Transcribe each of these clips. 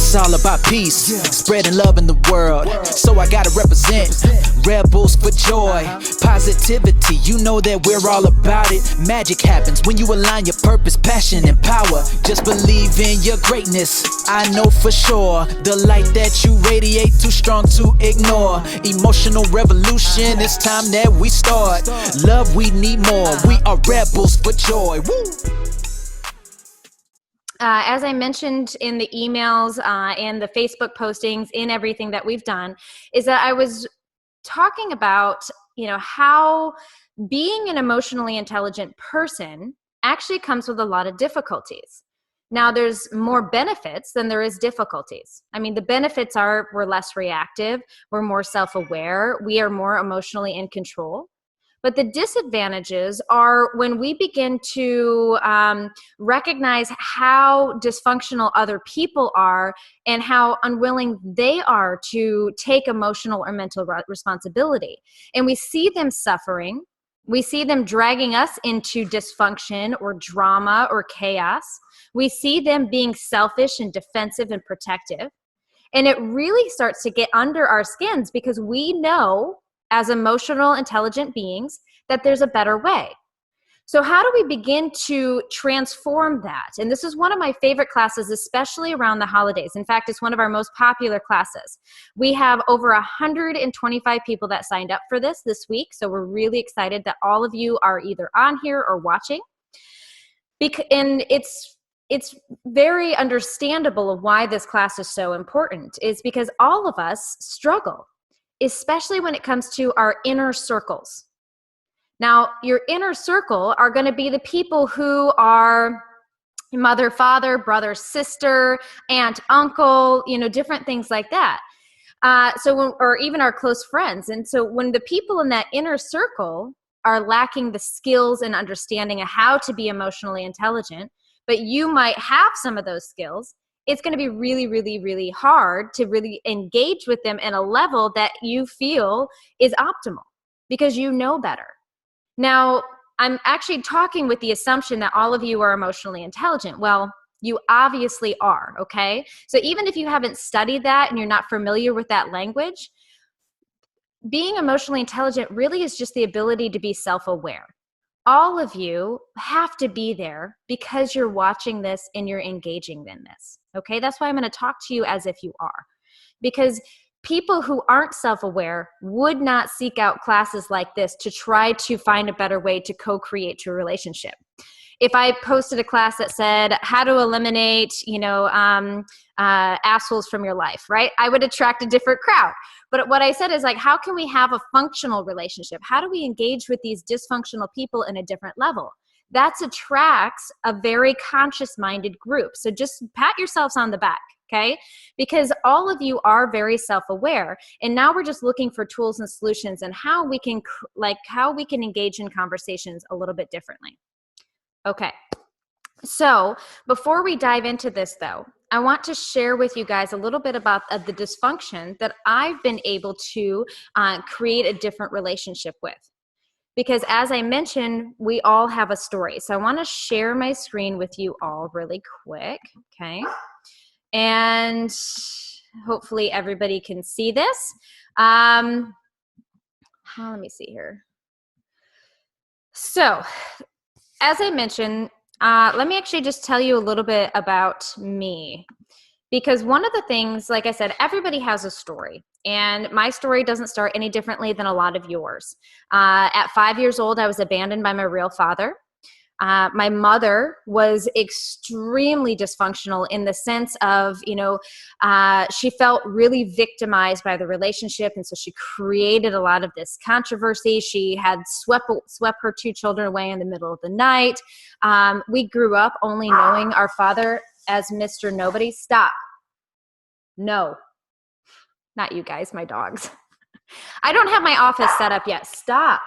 It's all about peace, spreading love in the world. So I gotta represent rebels for joy, positivity. You know that we're all about it. Magic happens when you align your purpose, passion, and power. Just believe in your greatness. I know for sure the light that you radiate too strong to ignore. Emotional revolution, it's time that we start. Love, we need more. We are rebels for joy. Woo! As I mentioned in the emails and the Facebook postings, in everything that we've done, is that I was talking about, how being an emotionally intelligent person actually comes with a lot of difficulties. Now, there's more benefits than there is difficulties. I mean, the benefits are we're less reactive, we're more self-aware, we are more emotionally in control. But the disadvantages are when we begin to recognize how dysfunctional other people are and how unwilling they are to take emotional or mental responsibility. And we see them suffering. We see them dragging us into dysfunction or drama or chaos. We see them being selfish and defensive and protective. And it really starts to get under our skins because we know as emotional, intelligent beings, that there's a better way. So how do we begin to transform that? And this is one of my favorite classes, especially around the holidays. In fact, it's one of our most popular classes. We have over 125 people that signed up for this week. So we're really excited that all of you are either on here or watching. And it's very understandable of why this class is so important, is because all of us struggle, especially when it comes to our inner circles. Now, your inner circle are going to be the people who are mother, father, brother, sister, aunt, uncle, different things like that. Or even our close friends. And so when the people in that inner circle are lacking the skills and understanding of how to be emotionally intelligent, but you might have some of those skills, it's going to be really, really, really hard to really engage with them in a level that you feel is optimal because you know better. Now, I'm actually talking with the assumption that all of you are emotionally intelligent. Well, you obviously are, okay? So even if you haven't studied that and you're not familiar with that language, being emotionally intelligent really is just the ability to be self-aware. All of you have to be there because you're watching this and you're engaging in this. Okay, that's why I'm going to talk to you as if you are. Because people who aren't self-aware would not seek out classes like this to try to find a better way to co-create your relationship. If I posted a class that said how to eliminate, assholes from your life, right? I would attract a different crowd. But what I said is how can we have a functional relationship? How do we engage with these dysfunctional people in a different level? That attracts a very conscious-minded group. So just pat yourselves on the back, okay? Because all of you are very self-aware, and now we're just looking for tools and solutions and how we can engage in conversations a little bit differently. Okay. So before we dive into this, though, I want to share with you guys a little bit about the dysfunction that I've been able to create a different relationship with. Because as I mentioned, we all have a story. So I want to share my screen with you all really quick, okay? And hopefully everybody can see this. Let me see here. So as I mentioned, let me actually just tell you a little bit about me. Because one of the things, like I said, everybody has a story. And my story doesn't start any differently than a lot of yours. At 5 years old, I was abandoned by my real father. My mother was extremely dysfunctional in the sense of, she felt really victimized by the relationship. And so she created a lot of this controversy. She had swept her 2 children away in the middle of the night. We grew up only knowing our father as Mr. Nobody. Stop. No. Not you guys, my dogs. I don't have my office set up yet. Stop.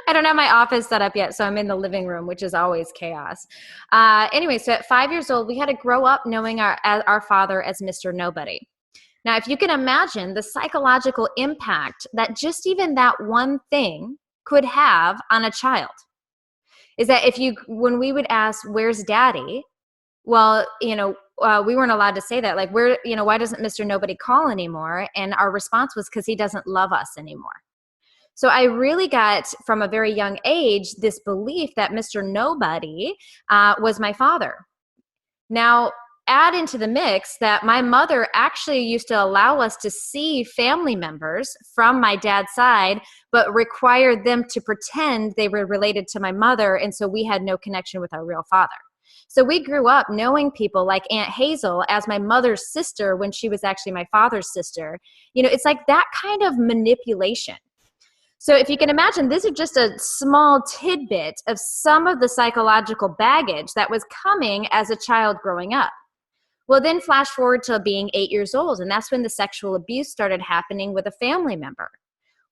I don't have my office set up yet, so I'm in the living room, which is always chaos. Anyway, so at 5 years old, we had to grow up knowing our father as Mr. Nobody. Now, if you can imagine the psychological impact that just even that one thing could have on a child, is that when we would ask, where's daddy? well, we weren't allowed to say that. Like, why doesn't Mr. Nobody call anymore? And our response was, because he doesn't love us anymore. So I really got, from a very young age, this belief that Mr. Nobody was my father. Now, add into the mix that my mother actually used to allow us to see family members from my dad's side, but required them to pretend they were related to my mother, and so we had no connection with our real father. So we grew up knowing people like Aunt Hazel as my mother's sister when she was actually my father's sister. It's like that kind of manipulation. So if you can imagine, this is just a small tidbit of some of the psychological baggage that was coming as a child growing up. Well, then flash forward to being 8 years old, and that's when the sexual abuse started happening with a family member.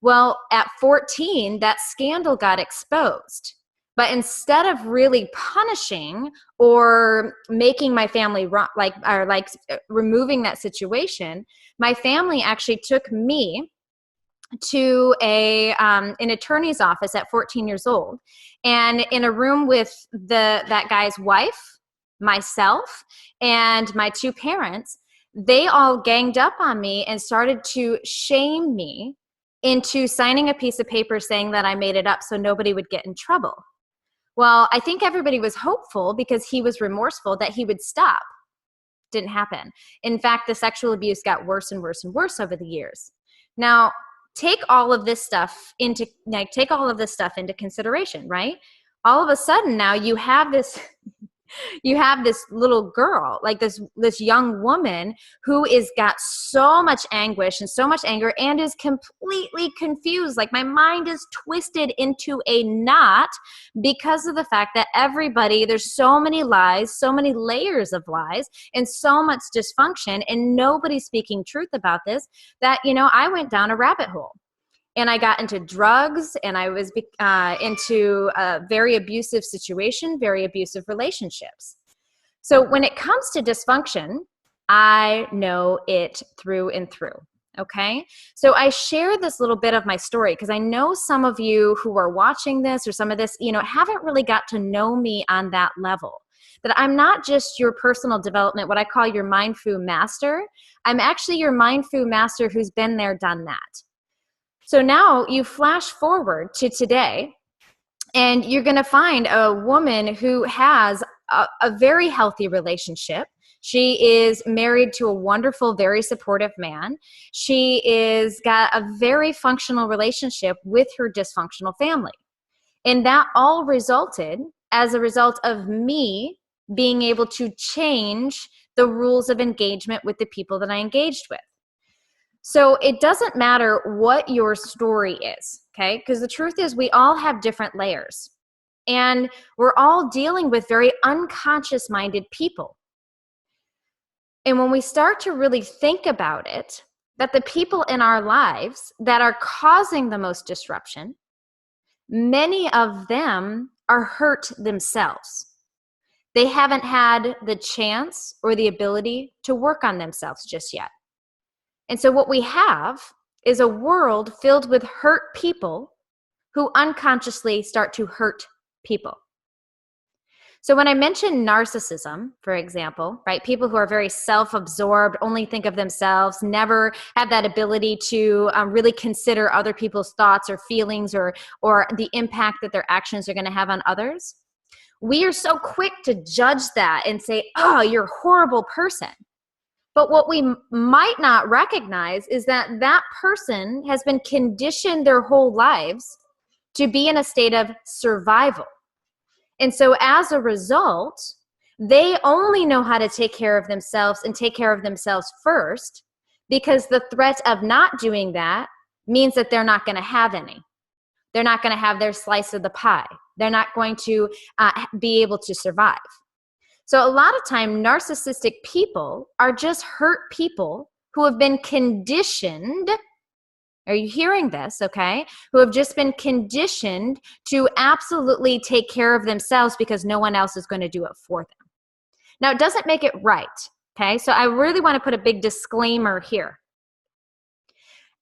Well, at 14, that scandal got exposed. But instead of really punishing or making my family removing that situation, my family actually took me to an attorney's office at 14 years old, and in a room with that guy's wife, myself, and my two parents, they all ganged up on me and started to shame me into signing a piece of paper saying that I made it up so nobody would get in trouble. Well, I think everybody was hopeful because he was remorseful that he would stop. Didn't happen. In fact, the sexual abuse got worse and worse and worse over the years. Now, take all of this stuff into consideration, right? All of a sudden now you have this little girl, like this young woman who is got so much anguish and so much anger and is completely confused. Like, my mind is twisted into a knot because of the fact that there's so many lies, so many layers of lies, and so much dysfunction, and nobody's speaking truth about this, that, I went down a rabbit hole. And I got into drugs, and I was into a very abusive situation, very abusive relationships. So when it comes to dysfunction, I know it through and through, okay? So I share this little bit of my story because I know some of you who are watching this or some of this, haven't really got to know me on that level. That I'm not just your personal development, what I call your Mind Fu master. I'm actually your Mind Fu master who's been there, done that. So now you flash forward to today, and you're going to find a woman who has a very healthy relationship. She is married to a wonderful, very supportive man. She is got a very functional relationship with her dysfunctional family. And that all resulted as a result of me being able to change the rules of engagement with the people that I engaged with. So it doesn't matter what your story is, okay? Because the truth is we all have different layers. And we're all dealing with very unconscious-minded people. And when we start to really think about it, that the people in our lives that are causing the most disruption, many of them are hurt themselves. They haven't had the chance or the ability to work on themselves just yet. And so what we have is a world filled with hurt people who unconsciously start to hurt people. So when I mention narcissism, for example, right, people who are very self-absorbed, only think of themselves, never have that ability to really consider other people's thoughts or feelings or the impact that their actions are going to have on others, we are so quick to judge that and say, oh, you're a horrible person. But what we might not recognize is that that person has been conditioned their whole lives to be in a state of survival. And so as a result, they only know how to take care of themselves and take care of themselves first, because the threat of not doing that means that they're not going to have any. They're not going to have their slice of the pie. They're not going to be able to survive. So a lot of time, narcissistic people are just hurt people who have been conditioned. Are you hearing this? Okay. Who have just been conditioned to absolutely take care of themselves because no one else is going to do it for them. Now, it doesn't make it right. Okay. So I really want to put a big disclaimer here.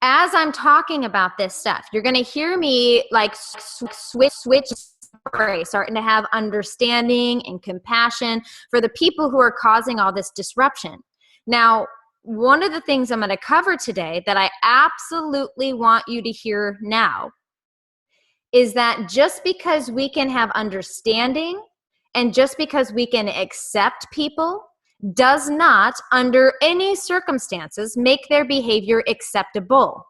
As I'm talking about this stuff, you're going to hear me like switch sorry, starting to have understanding and compassion for the people who are causing all this disruption. Now, one of the things I'm going to cover today that I absolutely want you to hear now is that just because we can have understanding and just because we can accept people does not, under any circumstances, make their behavior acceptable.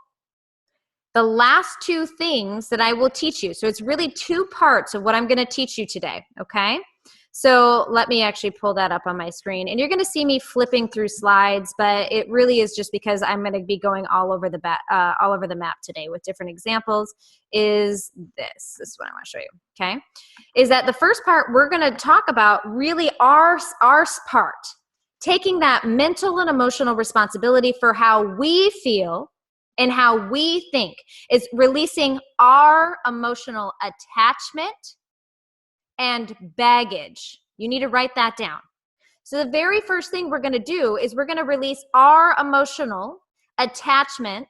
The last two things that I will teach you, so it's really two parts of what I'm going to teach you today, okay? So let me actually pull that up on my screen. And you're going to see me flipping through slides, but it really is just because I'm going to be going all over the map today with different examples. Is this is what I want to show you, okay? Is that the first part we're going to talk about really our part, taking that mental and emotional responsibility for how we feel and how we think, is releasing our emotional attachment and baggage. You need to write that down. So the very first thing we're going to do is we're going to release our emotional attachment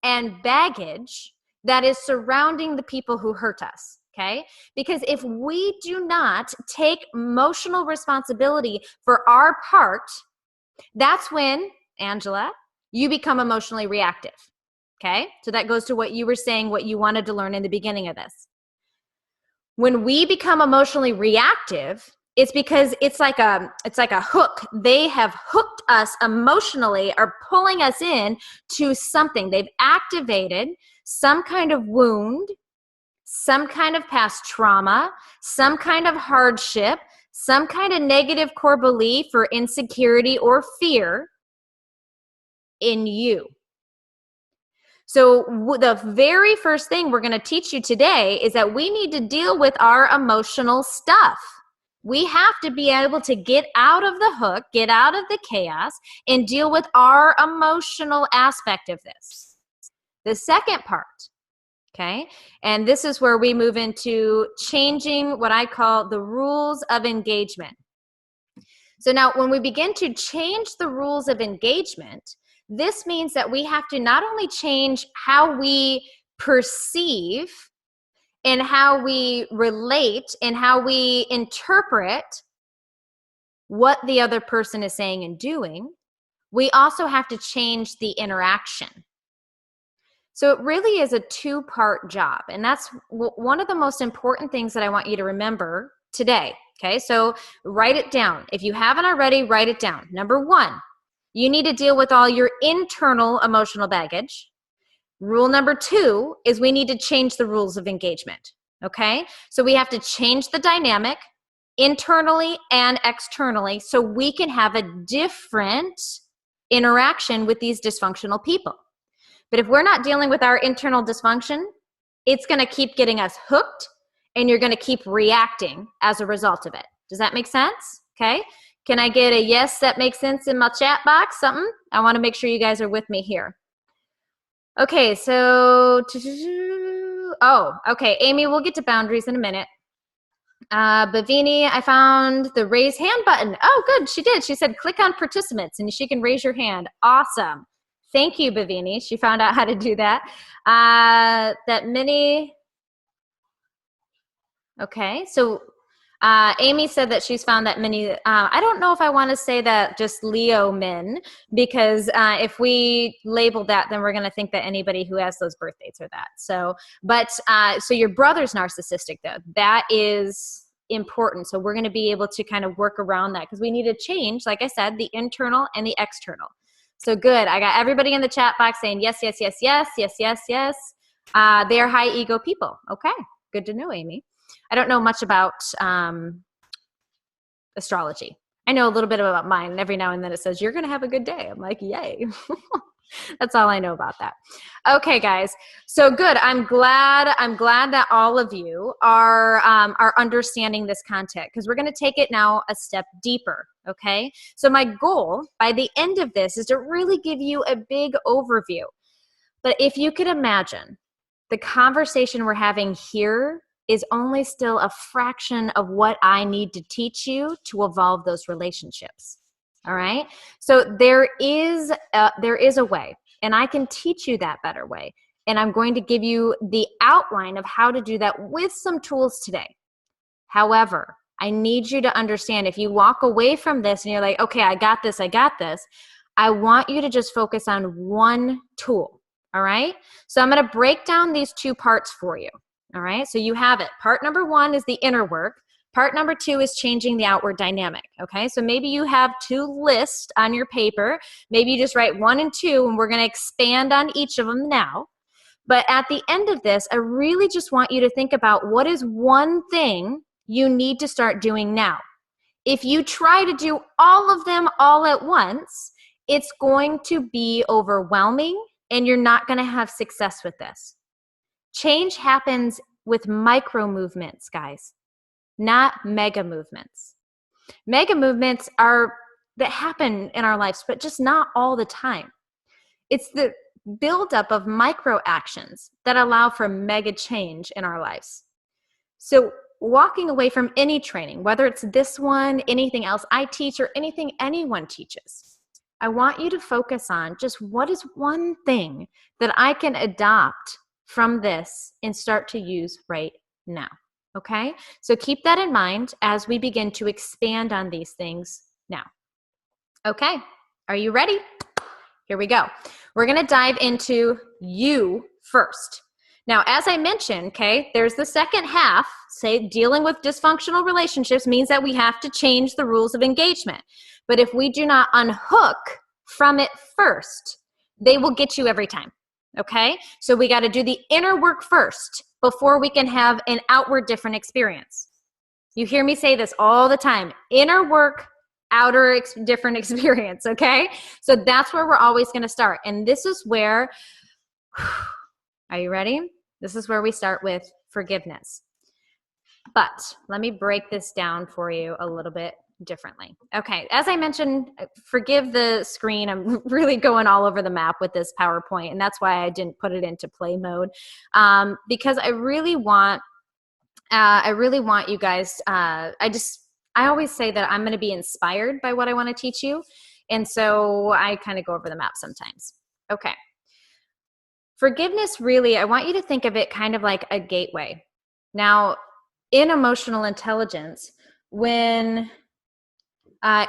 and baggage that is surrounding the people who hurt us, okay? Because if we do not take emotional responsibility for our part, that's when, Angela, you become emotionally reactive, okay? So that goes to what you were saying, what you wanted to learn in the beginning of this. When we become emotionally reactive, it's because it's like a hook. They have hooked us emotionally or pulling us in to something. They've activated some kind of wound, some kind of past trauma, some kind of hardship, some kind of negative core belief or insecurity or fear in you. So the very first thing we're going to teach you today is that we need to deal with our emotional stuff. We have to be able to get out of the hook, get out of the chaos, and deal with our emotional aspect of this. The second part, okay, and this is where we move into changing what I call the rules of engagement. So now when we begin to change the rules of engagement, this means that we have to not only change how we perceive and how we relate and how we interpret what the other person is saying and doing, we also have to change the interaction. So it really is a two-part job, and that's one of the most important things that I want you to remember today, okay? So write it down. If you haven't already, write it down. Number one, you need to deal with all your internal emotional baggage. Rule number two is we need to change the rules of engagement, okay? So we have to change the dynamic internally and externally so we can have a different interaction with these dysfunctional people. But if we're not dealing with our internal dysfunction, it's going to keep getting us hooked and you're going to keep reacting as a result of it. Does that make sense? Okay. Can I get a yes that makes sense in my chat box? Something? I want to make sure you guys are with me here. Okay, so, okay, Amy, we'll get to boundaries in a minute. Bhavini, I found the raise hand button. Oh, good, she did. She said click on participants and she can raise your hand. Awesome. Thank you, Bhavini. She found out how to do that. Okay, so Amy said that she's found that many, I don't know if I want to say that just Leo men, because if we label that, then we're going to think that anybody who has those birth dates are that. So, but, so your brother's narcissistic though, that is important. So we're going to be able to kind of work around that because we need to change, like I said, the internal and the external. So good. I got everybody in the chat box saying yes, yes, yes, yes, yes, yes, yes. They are high ego people. Okay. Good to know, Amy. I don't know much about astrology. I know a little bit about mine, and every now and then it says, you're going to have a good day. I'm like, yay. That's all I know about that. Okay, guys. So good. I'm glad that all of you are understanding this content because we're going to take it now a step deeper. Okay. So my goal by the end of this is to really give you a big overview. But if you could imagine the conversation we're having here is only still a fraction of what I need to teach you to evolve those relationships. All right. So there is a way, and I can teach you that better way. And I'm going to give you the outline of how to do that with some tools today. However, I need you to understand, if you walk away from this and you're like, okay, I got this, I want you to just focus on one tool, all right? So I'm going to break down these two parts for you, all right? So you have it. Part number one is the inner work. Part number two is changing the outward dynamic, okay? So maybe you have two lists on your paper. Maybe you just write 1 and 2, and we're going to expand on each of them now. But at the end of this, I really just want you to think about what is one thing you need to start doing now. If you try to do all of them all at once, it's going to be overwhelming, and you're not going to have success with this. Change happens with micro movements, guys, not mega movements. Mega movements are that happen in our lives, but just not all the time. It's the buildup of micro actions that allow for mega change in our lives. So walking away from any training, whether it's this one, anything else I teach, or anything anyone teaches, I want you to focus on just what is one thing that I can adopt from this and start to use right now. Okay? So keep that in mind as we begin to expand on these things now. Okay, are you ready? Here we go. We're going to dive into you first. Now, as I mentioned, okay, there's the second half, say dealing with dysfunctional relationships means that we have to change the rules of engagement. But if we do not unhook from it first, they will get you every time, okay? So we got to do the inner work first before we can have an outward different experience. You hear me say this all the time, inner work, outer different experience, okay? So that's where we're always going to start. And this is where, are you ready? This is where we start with forgiveness. But let me break this down for you a little bit differently. Okay, as I mentioned, forgive the screen. I'm really going all over the map with this PowerPoint, and that's why I didn't put it into play mode, because I really want you guys, I always say that I'm going to be inspired by what I want to teach you. And so I kind of go over the map sometimes. Okay. Forgiveness, really, I want you to think of it kind of like a gateway. Now, in emotional intelligence, when I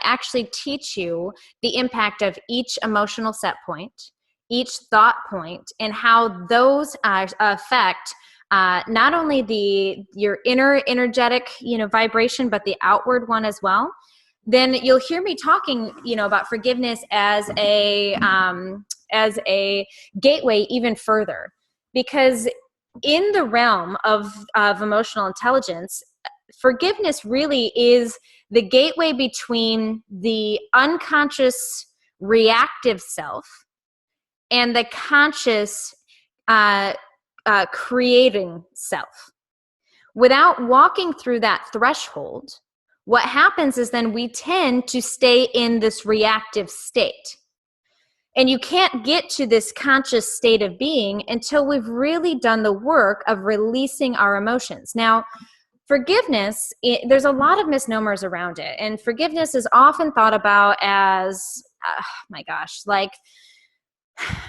actually teach you the impact of each emotional set point, each thought point, and how those affect not only your inner energetic, vibration, but the outward one as well, then you'll hear me talking, about forgiveness as a gateway even further. Because in the realm of emotional intelligence, forgiveness really is the gateway between the unconscious reactive self and the conscious creating self. Without walking through that threshold, what happens is then we tend to stay in this reactive state. And you can't get to this conscious state of being until we've really done the work of releasing our emotions. Now, forgiveness, there's a lot of misnomers around it. And forgiveness is often thought about as, like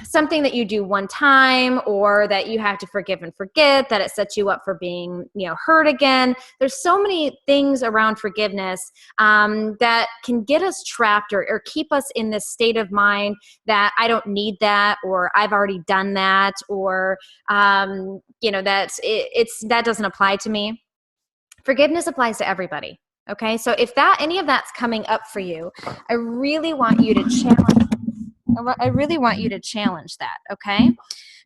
something that you do one time, or that you have to forgive and forget, that it sets you up for being, hurt again. There's so many things around forgiveness that can get us trapped or keep us in this state of mind that I don't need that, or I've already done that, or that doesn't apply to me. Forgiveness applies to everybody. Okay, so if any of that's coming up for you, I really want you to challenge that, okay?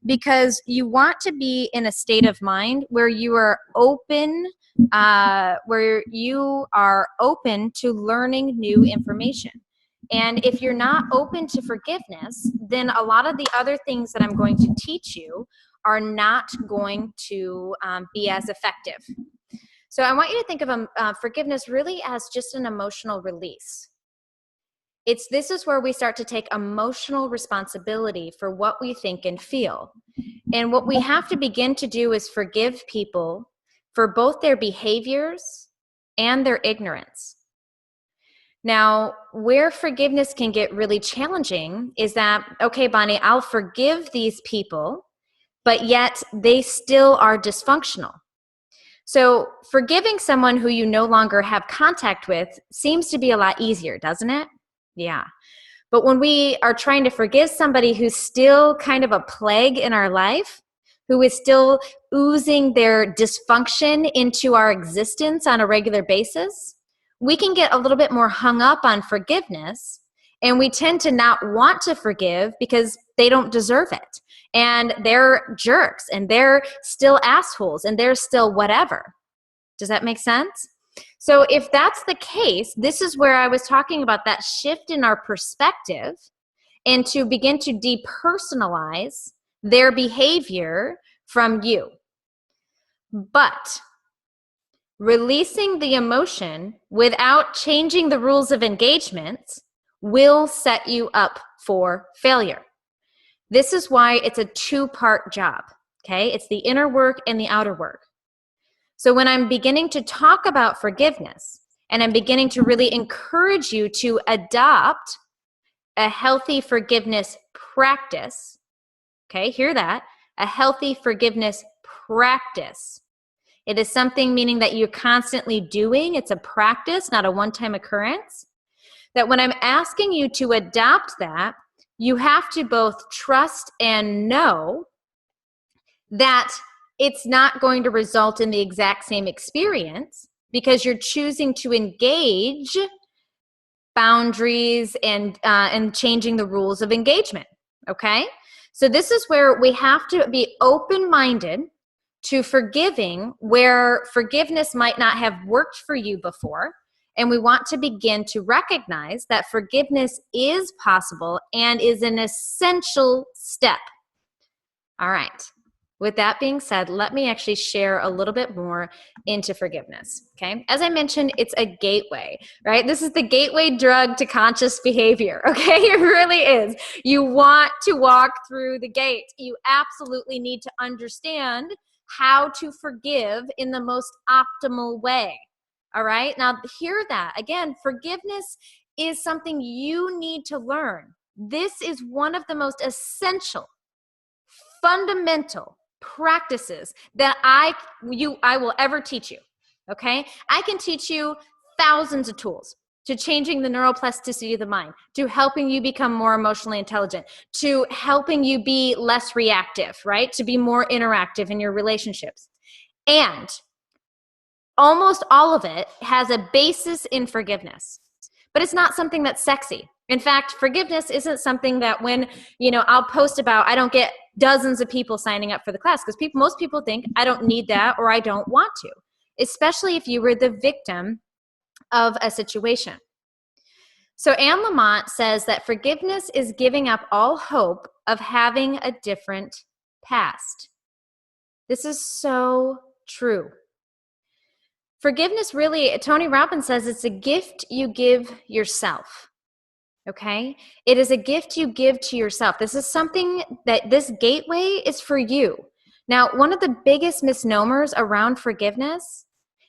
Because you want to be in a state of mind where you are open, to learning new information. And if you're not open to forgiveness, then a lot of the other things that I'm going to teach you are not going to be as effective. So I want you to think of forgiveness really as just an emotional release. This is where we start to take emotional responsibility for what we think and feel. And what we have to begin to do is forgive people for both their behaviors and their ignorance. Now, where forgiveness can get really challenging is that, okay, Bonnie, I'll forgive these people, but yet they still are dysfunctional. So forgiving someone who you no longer have contact with seems to be a lot easier, doesn't it? Yeah. But when we are trying to forgive somebody who's still kind of a plague in our life, who is still oozing their dysfunction into our existence on a regular basis, we can get a little bit more hung up on forgiveness, and we tend to not want to forgive because they don't deserve it. And they're jerks, and they're still assholes, and they're still whatever. Does that make sense? So if that's the case, this is where I was talking about that shift in our perspective and to begin to depersonalize their behavior from you. But releasing the emotion without changing the rules of engagement will set you up for failure. This is why it's a two-part job, okay? It's the inner work and the outer work. So when I'm beginning to talk about forgiveness and I'm beginning to really encourage you to adopt a healthy forgiveness practice, okay, hear that, a healthy forgiveness practice. It is something meaning that you're constantly doing. It's a practice, not a one-time occurrence. That when I'm asking you to adopt that, you have to both trust and know that it's not going to result in the exact same experience because you're choosing to engage boundaries and changing the rules of engagement, okay? So this is where we have to be open-minded to forgiving where forgiveness might not have worked for you before. And we want to begin to recognize that forgiveness is possible and is an essential step. All right. With that being said, let me actually share a little bit more into forgiveness, okay? As I mentioned, it's a gateway, right? This is the gateway drug to conscious behavior, okay? It really is. You want to walk through the gate. You absolutely need to understand how to forgive in the most optimal way, all right? Now, hear that. Again, forgiveness is something you need to learn. This is one of the most essential, fundamental practices that I will ever teach you, okay? I can teach you thousands of tools to changing the neuroplasticity of the mind, to helping you become more emotionally intelligent, to helping you be less reactive, right? To be more interactive in your relationships. And almost all of it has a basis in forgiveness, but it's not something that's sexy. In fact, forgiveness isn't something that when, I'll post about, I don't get dozens of people signing up for the class because most people think I don't need that or I don't want to, especially if you were the victim of a situation. So Anne Lamott says that forgiveness is giving up all hope of having a different past. This is so true. Forgiveness really, Tony Robbins says it's a gift you give yourself. Okay? It is a gift you give to yourself. This is something that this gateway is for you. Now, one of the biggest misnomers around forgiveness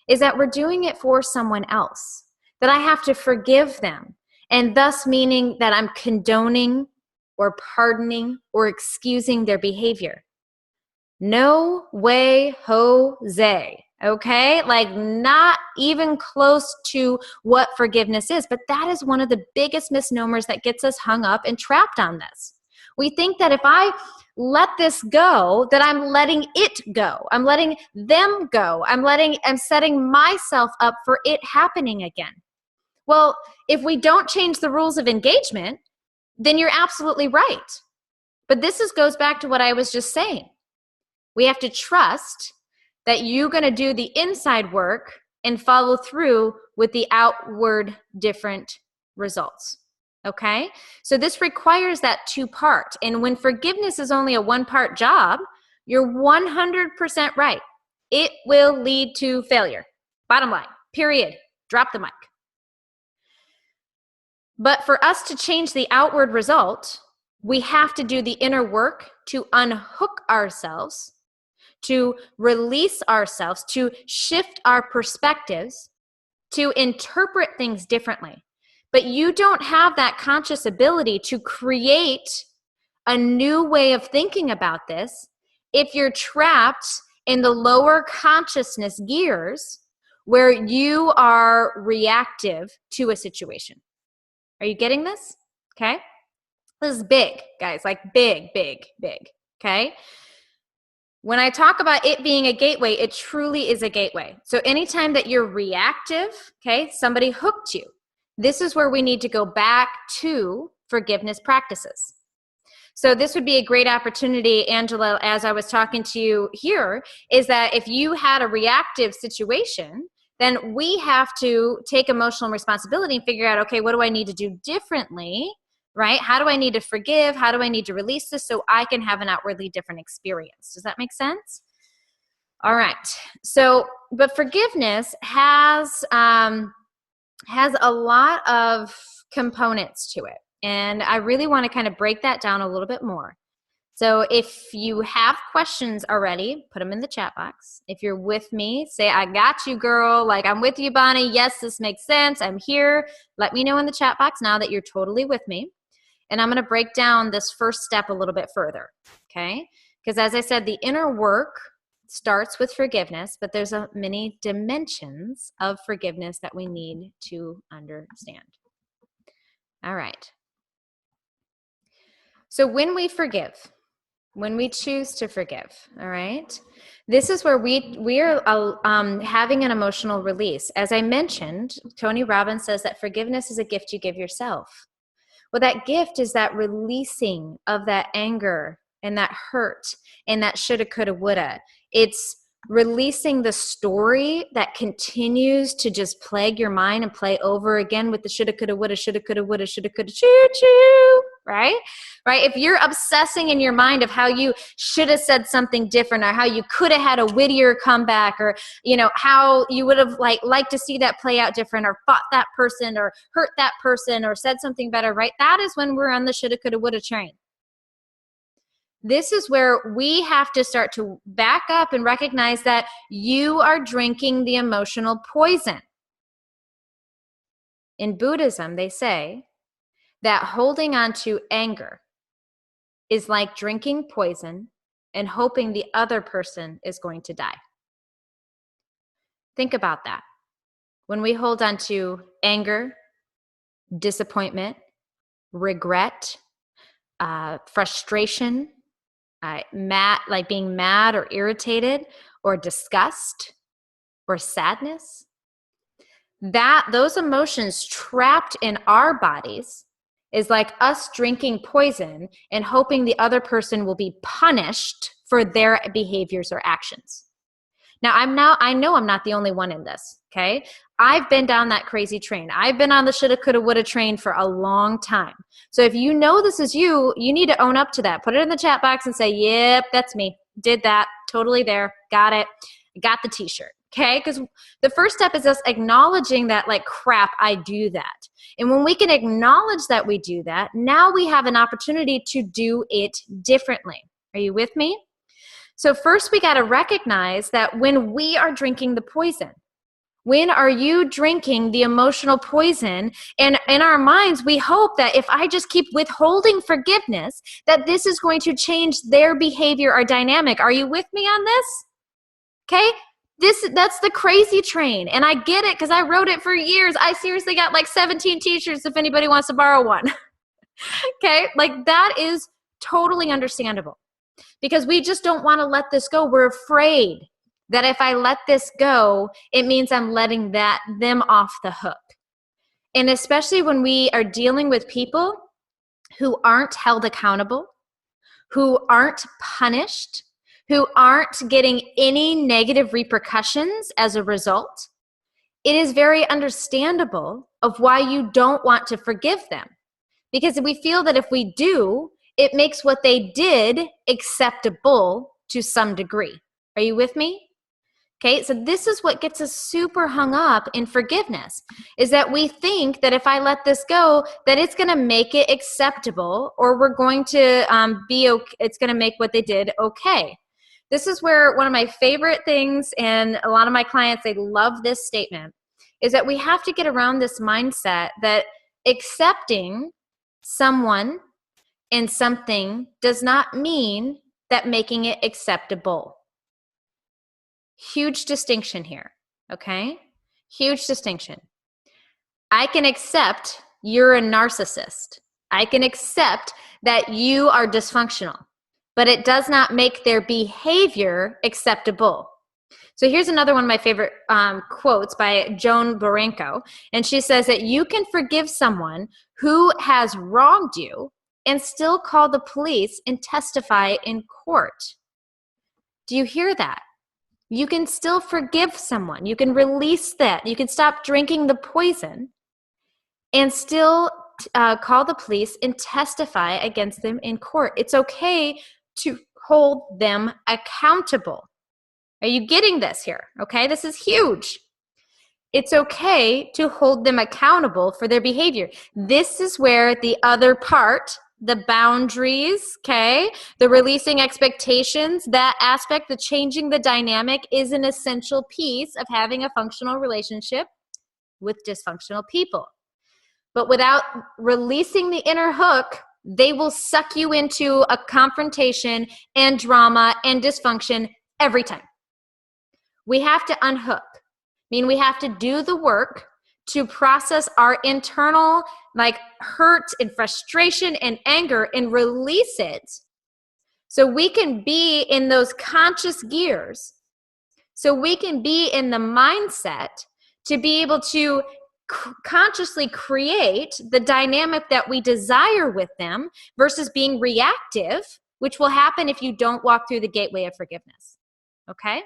is that we're doing it for someone else, that I have to forgive them, and thus meaning that I'm condoning or pardoning or excusing their behavior. No way, Jose. Okay, like not even close to what forgiveness is. But that is one of the biggest misnomers that gets us hung up and trapped on this. We think that if I let this go, that I'm letting it go. I'm letting them go. I'm setting myself up for it happening again. Well, if we don't change the rules of engagement, then you're absolutely right. But this goes back to what I was just saying. We have to trust that you're going to do the inside work and follow through with the outward different results. Okay? So this requires that two-part. And when forgiveness is only a one-part job, you're 100% right. It will lead to failure. Bottom line, period. Drop the mic. But for us to change the outward result, we have to do the inner work to unhook ourselves, to release ourselves, to shift our perspectives, to interpret things differently. But you don't have that conscious ability to create a new way of thinking about this if you're trapped in the lower consciousness gears where you are reactive to a situation. Are you getting this? Okay. This is big, guys, like big, big, big. Okay. When I talk about it being a gateway, it truly is a gateway. So anytime that you're reactive, okay, somebody hooked you. This is where we need to go back to forgiveness practices. So this would be a great opportunity, Angela, as I was talking to you here, is that if you had a reactive situation, then we have to take emotional responsibility and figure out, okay, what do I need to do differently, right? How do I need to forgive? How do I need to release this so I can have an outwardly different experience? Does that make sense? All right. So, but forgiveness has a lot of components to it. And I really want to kind of break that down a little bit more. So if you have questions already, put them in the chat box. If you're with me, say, I got you, girl. Like, I'm with you, Bonnie. Yes, this makes sense. I'm here. Let me know in the chat box now that you're totally with me. And I'm going to break down this first step a little bit further, okay? Because as I said, the inner work starts with forgiveness, but there's many dimensions of forgiveness that we need to understand. All right. So when we forgive, when we choose to forgive, all right, this is where we are having an emotional release. As I mentioned, Tony Robbins says that forgiveness is a gift you give yourself. Well, that gift is that releasing of that anger and that hurt and that shoulda, coulda, woulda. It's releasing the story that continues to just plague your mind and play over again with the shoulda, coulda, woulda, shoulda, coulda, woulda, shoulda, coulda, choo, choo, right? Right? If you're obsessing in your mind of how you should have said something different or how you could have had a wittier comeback or, you know, how you would have liked to see that play out different or fought that person or hurt that person or said something better, right? That is when we're on the shoulda, coulda, woulda train. This is where we have to start to back up and recognize that you are drinking the emotional poison. In Buddhism, they say that holding on to anger is like drinking poison and hoping the other person is going to die. Think about that. When we hold on to anger, disappointment, regret, frustration, being mad or irritated or disgust or sadness, those emotions trapped in our bodies is like us drinking poison and hoping the other person will be punished for their behaviors or actions. Now, I know I'm not the only one in this, okay? I've been down that crazy train. I've been on the shoulda, coulda, woulda train for a long time. So if you know this is you, you need to own up to that. Put it in the chat box and say, yep, that's me. Did that. Totally there. Got it. Got the t-shirt, okay? Because the first step is us acknowledging that, like, crap, I do that. And when we can acknowledge that we do that, now we have an opportunity to do it differently. Are you with me? So first we got to recognize that when we are drinking the poison, when are you drinking the emotional poison? And in our minds, we hope that if I just keep withholding forgiveness, that this is going to change their behavior or dynamic. Are you with me on this? Okay? That's the crazy train. And I get it because I wrote it for years. I seriously got like 17 t-shirts if anybody wants to borrow one. Okay? Like, that is totally understandable. Because we just don't want to let this go. We're afraid that if I let this go, it means I'm letting them off the hook. And especially when we are dealing with people who aren't held accountable, who aren't punished, who aren't getting any negative repercussions as a result, it is very understandable of why you don't want to forgive them. Because we feel that if we do, it makes what they did acceptable to some degree. Are you with me? Okay, so this is what gets us super hung up in forgiveness, is that we think that if I let this go, that it's going to make it acceptable, or we're going to it's going to make what they did okay. This is where one of my favorite things, and a lot of my clients, they love this statement, is that we have to get around this mindset that accepting someone and something does not mean that making it acceptable. Huge distinction here, okay? Huge distinction. I can accept you're a narcissist. I can accept that you are dysfunctional, but it does not make their behavior acceptable. So here's another one of my favorite quotes by Joan Barenko. And she says that you can forgive someone who has wronged you and still call the police and testify in court. Do you hear that? You can still forgive someone. You can release that. You can stop drinking the poison and still call the police and testify against them in court. It's okay to hold them accountable. Are you getting this here? Okay, this is huge. It's okay to hold them accountable for their behavior. This is where the other part, the boundaries, okay, the releasing expectations, that aspect, the changing the dynamic is an essential piece of having a functional relationship with dysfunctional people. But without releasing the inner hook, they will suck you into a confrontation and drama and dysfunction every time. We have to unhook. I mean, we have to do the work to process our internal hurt and frustration and anger and release it so we can be in those conscious gears, so we can be in the mindset to be able to consciously create the dynamic that we desire with them versus being reactive, which will happen if you don't walk through the gateway of forgiveness. Okay?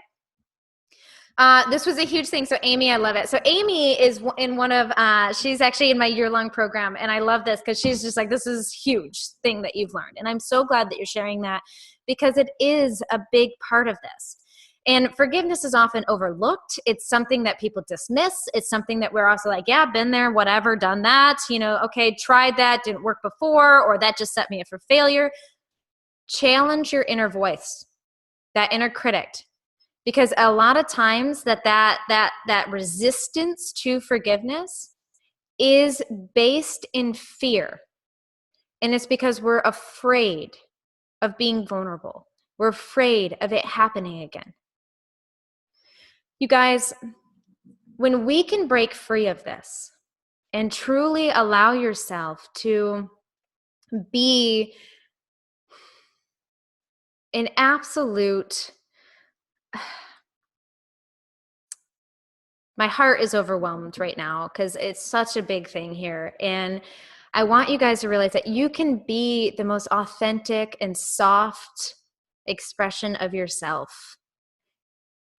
This was a huge thing. So Amy, I love it. So Amy is in one of, she's actually in my year-long program. And I love this because she's just like, this is huge thing that you've learned. And I'm so glad that you're sharing that because it is a big part of this. And forgiveness is often overlooked. It's something that people dismiss. It's something that we're also like, yeah, been there, whatever, done that. Okay, tried that, didn't work before, or that just set me up for failure. Challenge your inner voice, that inner critic. Because a lot of times that resistance to forgiveness is based in fear. And it's because we're afraid of being vulnerable. We're afraid of it happening again. You guys, when we can break free of this and truly allow yourself to be an absolute... My heart is overwhelmed right now because it's such a big thing here. And I want you guys to realize that you can be the most authentic and soft expression of yourself,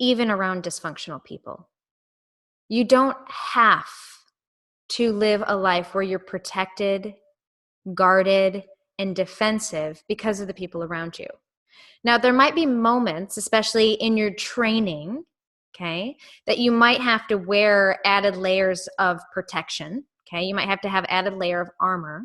even around dysfunctional people. You don't have to live a life where you're protected, guarded, and defensive because of the people around you. Now, there might be moments, especially in your training, okay, that you might have to wear added layers of protection, okay? You might have to have added layer of armor.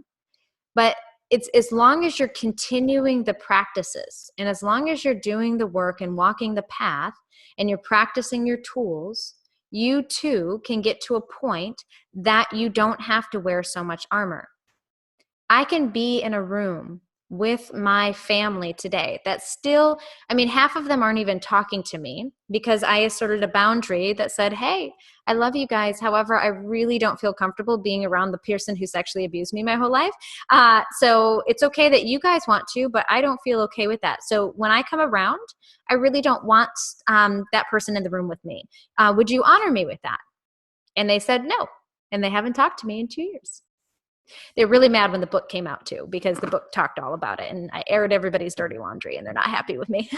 But it's as long as you're continuing the practices and as long as you're doing the work and walking the path and you're practicing your tools, you too can get to a point that you don't have to wear so much armor. I can be in a room with my family today that still, half of them aren't even talking to me because I asserted a boundary that said, hey, I love you guys. However, I really don't feel comfortable being around the person who sexually abused me my whole life. So it's okay that you guys want to, but I don't feel okay with that. So when I come around, I really don't want that person in the room with me. Would you honor me with that? And they said no. And they haven't talked to me in 2 years. They're really mad when the book came out too, because the book talked all about it and I aired everybody's dirty laundry and they're not happy with me.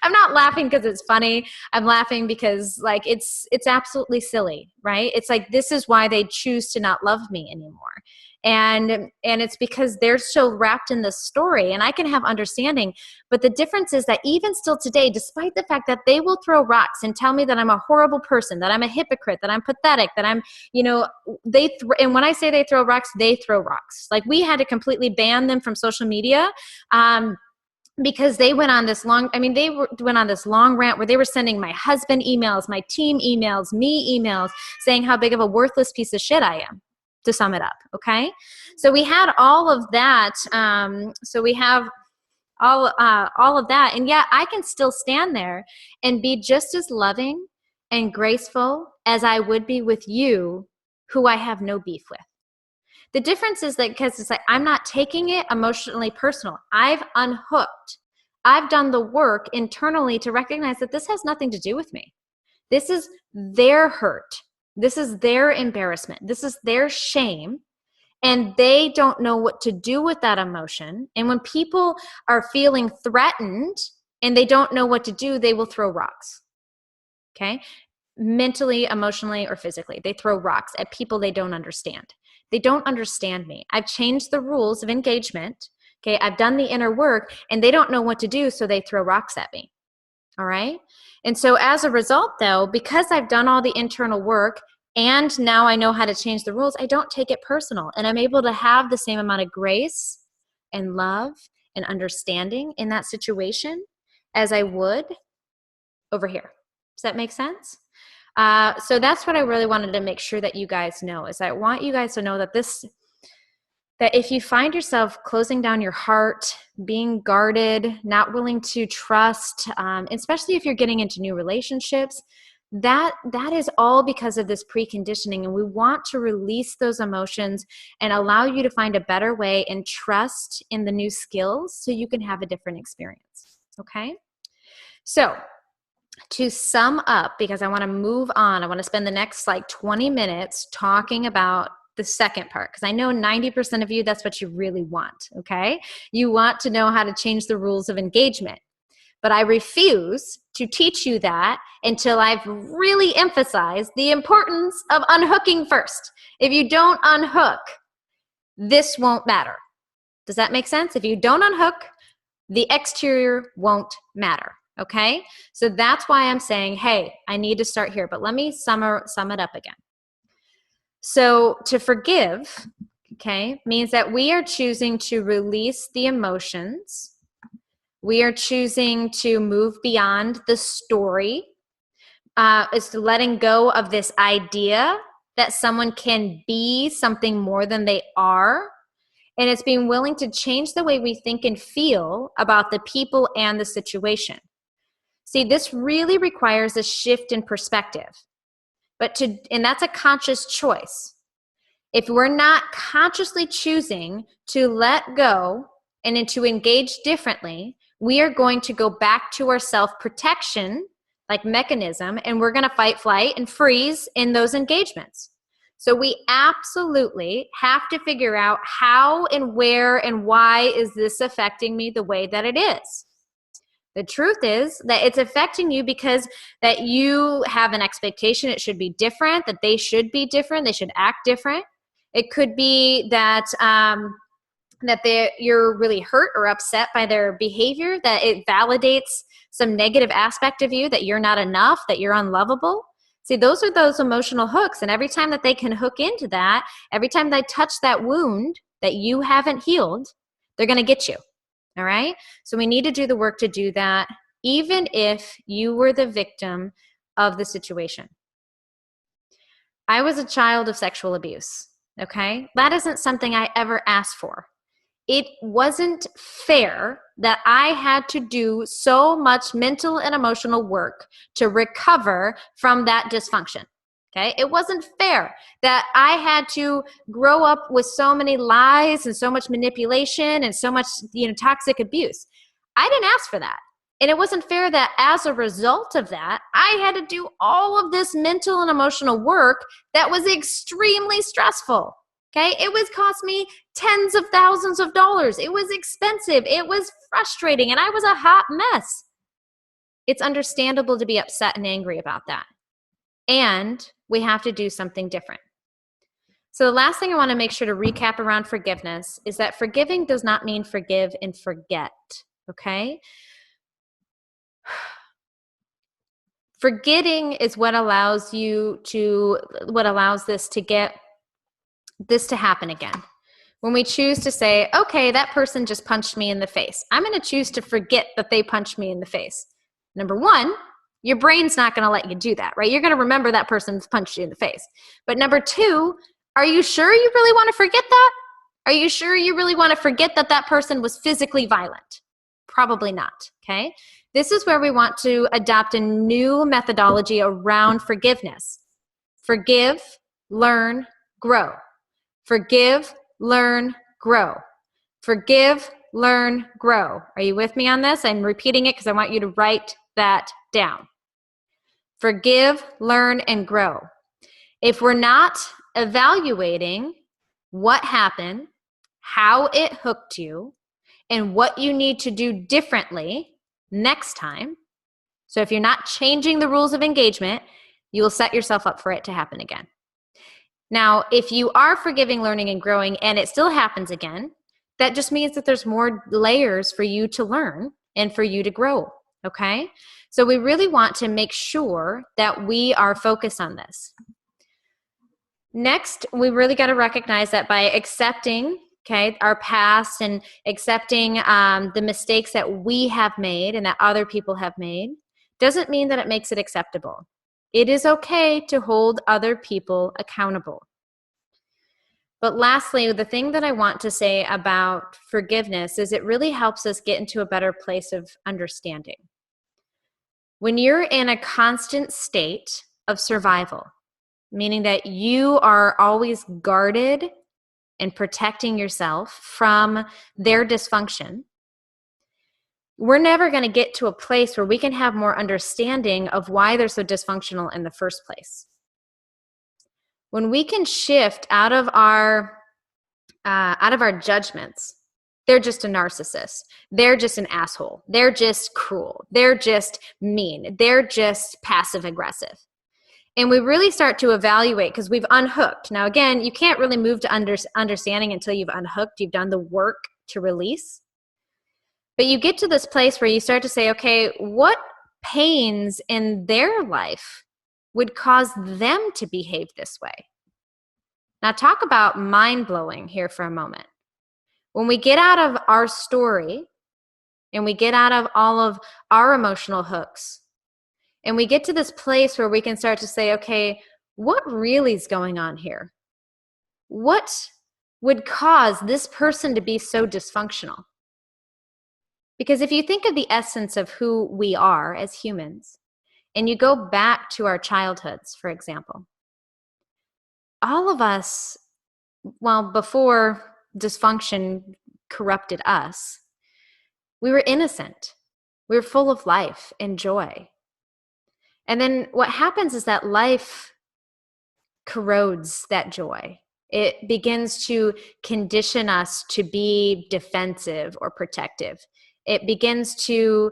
I'm not laughing because it's funny. I'm laughing because it's absolutely silly, right? It's like, this is why they choose to not love me anymore. And it's because they're so wrapped in this story, and I can have understanding. But the difference is that even still today, despite the fact that they will throw rocks and tell me that I'm a horrible person, that I'm a hypocrite, that I'm pathetic, that I'm, and when I say they throw rocks, they throw rocks. Like, we had to completely ban them from social media. Because they went on this went on this long rant where they were sending my husband emails, my team emails, me emails, saying how big of a worthless piece of shit I am, to sum it up. Okay. So we had all of that. So we have all of that. And yet I can still stand there and be just as loving and graceful as I would be with you, who I have no beef with. The difference is that because it's like, I'm not taking it emotionally personal. I've unhooked. I've done the work internally to recognize that this has nothing to do with me. This is their hurt. This is their embarrassment. This is their shame. And they don't know what to do with that emotion. And when people are feeling threatened and they don't know what to do, they will throw rocks. Okay? Mentally, emotionally, or physically. They throw rocks at people they don't understand. They don't understand me. I've changed the rules of engagement. Okay? I've done the inner work and they don't know what to do, so they throw rocks at me. All right? And so as a result, though, because I've done all the internal work and now I know how to change the rules, I don't take it personal. And I'm able to have the same amount of grace and love and understanding in that situation as I would over here. Does that make sense? So that's what I really wanted to make sure that you guys know, is I want you guys to know that that if you find yourself closing down your heart, being guarded, not willing to trust, especially if you're getting into new relationships, that is all because of this preconditioning. And we want to release those emotions and allow you to find a better way and trust in the new skills so you can have a different experience. Okay? So to sum up, because I want to move on, I want to spend the next 20 minutes talking about the second part, because I know 90% of you, that's what you really want, okay? You want to know how to change the rules of engagement. But I refuse to teach you that until I've really emphasized the importance of unhooking first. If you don't unhook, this won't matter. Does that make sense? If you don't unhook, the exterior won't matter. Okay? So that's why I'm saying, hey, I need to start here. But let me sum it up again. So to forgive, okay, means that we are choosing to release the emotions. We are choosing to move beyond the story. It's letting go of this idea that someone can be something more than they are. And it's being willing to change the way we think and feel about the people and the situation. See, this really requires a shift in perspective. And that's a conscious choice. If we're not consciously choosing to let go and to engage differently, we are going to go back to our self-protection mechanism, and we're going to fight, flight, and freeze in those engagements. So we absolutely have to figure out how and where and why is this affecting me the way that it is. The truth is that it's affecting you because that you have an expectation it should be different, that they should be different, they should act different. It could be that you're really hurt or upset by their behavior, that it validates some negative aspect of you, that you're not enough, that you're unlovable. See, those are those emotional hooks. And every time that they can hook into that, every time they touch that wound that you haven't healed, they're going to get you. All right? So we need to do the work to do that, even if you were the victim of the situation. I was a child of sexual abuse. Okay? That isn't something I ever asked for. It wasn't fair that I had to do so much mental and emotional work to recover from that dysfunction. Okay? It wasn't fair that I had to grow up with so many lies and so much manipulation and so much, toxic abuse. I didn't ask for that. And it wasn't fair that as a result of that, I had to do all of this mental and emotional work that was extremely stressful. Okay? It was cost me tens of thousands of dollars. It was expensive. It was frustrating. And I was a hot mess. It's understandable to be upset and angry about that. And we have to do something different. So the last thing I want to make sure to recap around forgiveness is that forgiving does not mean forgive and forget. Okay? Forgetting is what allows this to happen again. When we choose to say, okay, that person just punched me in the face. I'm going to choose to forget that they punched me in the face. Number one, your brain's not going to let you do that, right? You're going to remember that person's punched you in the face. But number two, are you sure you really want to forget that? Are you sure you really want to forget that that person was physically violent? Probably not, okay? This is where we want to adopt a new methodology around forgiveness. Forgive, learn, grow. Forgive, learn, grow. Forgive, learn, grow. Are you with me on this? I'm repeating it because I want you to write that down. Forgive, learn, and grow. If we're not evaluating what happened, how it hooked you, and what you need to do differently next time, so if you're not changing the rules of engagement, you will set yourself up for it to happen again. Now, if you are forgiving, learning, and growing, and it still happens again, that just means that there's more layers for you to learn and for you to grow, okay? So we really want to make sure that we are focused on this. Next, we really got to recognize that by accepting, okay, our past and accepting the mistakes that we have made and that other people have made, doesn't mean that it makes it acceptable. It is okay to hold other people accountable. But lastly, the thing that I want to say about forgiveness is it really helps us get into a better place of understanding. When you're in a constant state of survival, meaning that you are always guarded and protecting yourself from their dysfunction, we're never going to get to a place where we can have more understanding of why they're so dysfunctional in the first place. When we can shift out of our judgments, they're just a narcissist. They're just an asshole. They're just cruel. They're just mean. They're just passive aggressive. And we really start to evaluate because we've unhooked. Now, again, you can't really move to understanding until you've unhooked. You've done the work to release. But you get to this place where you start to say, okay, what pains in their life would cause them to behave this way? Now, talk about mind-blowing here for a moment. When we get out of our story and we get out of all of our emotional hooks and we get to this place where we can start to say, okay, what really is going on here? What would cause this person to be so dysfunctional? Because if you think of the essence of who we are as humans, and you go back to our childhoods, for example, all of us, well, before dysfunction corrupted us, we were innocent. We were full of life and joy. And then what happens is that life corrodes that joy. It begins to condition us to be defensive or protective. It begins to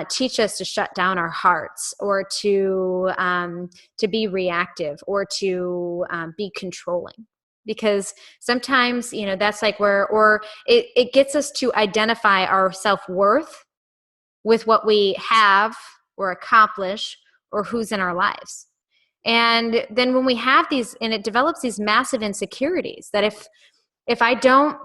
teach us to shut down our hearts or to be reactive or to be controlling. Because sometimes, that's like or it gets us to identify our self-worth with what we have or accomplish or who's in our lives. And then when we have these, and it develops these massive insecurities that if I don't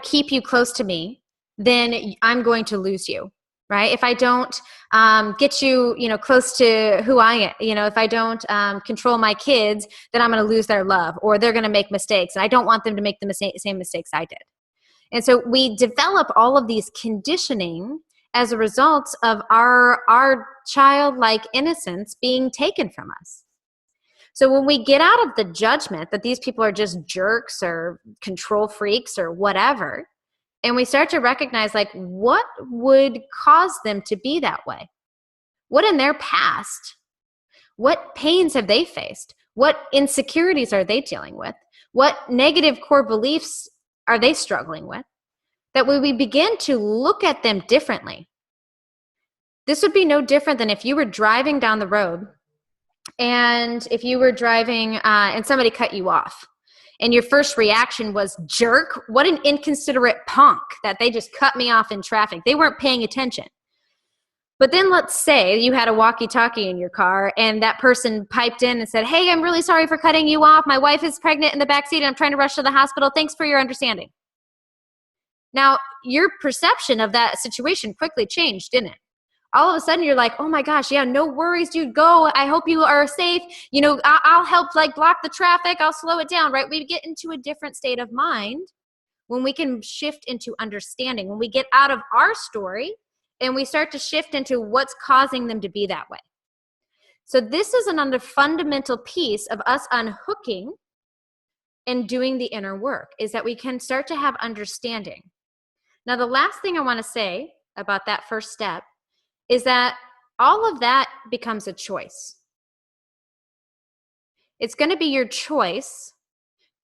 keep you close to me, then I'm going to lose you, right? If I don't get you, close to who I am, if I don't control my kids, then I'm going to lose their love, or they're going to make mistakes, and I don't want them to make the same mistakes I did. And so we develop all of these conditioning as a result of our childlike innocence being taken from us. So when we get out of the judgment that these people are just jerks or control freaks or whatever, and we start to recognize, like, what would cause them to be that way? What in their past? What pains have they faced? What insecurities are they dealing with? What negative core beliefs are they struggling with? That when we begin to look at them differently, this would be no different than if you were driving down the road and if you were driving and somebody cut you off and your first reaction was, jerk, what an inconsiderate punk that they just cut me off in traffic. They weren't paying attention. But then let's say you had a walkie-talkie in your car and that person piped in and said, hey, I'm really sorry for cutting you off. My wife is pregnant in the backseat and I'm trying to rush to the hospital. Thanks for your understanding. Now, your perception of that situation quickly changed, didn't it? All of a sudden, you're like, oh my gosh, yeah, no worries, dude, go. I hope you are safe. I'll help block the traffic. I'll slow it down, right? We get into a different state of mind when we can shift into understanding, when we get out of our story and we start to shift into what's causing them to be that way. So this is another fundamental piece of us unhooking and doing the inner work, is that we can start to have understanding. Now, the last thing I want to say about that first step is that all of that becomes a choice. It's going to be your choice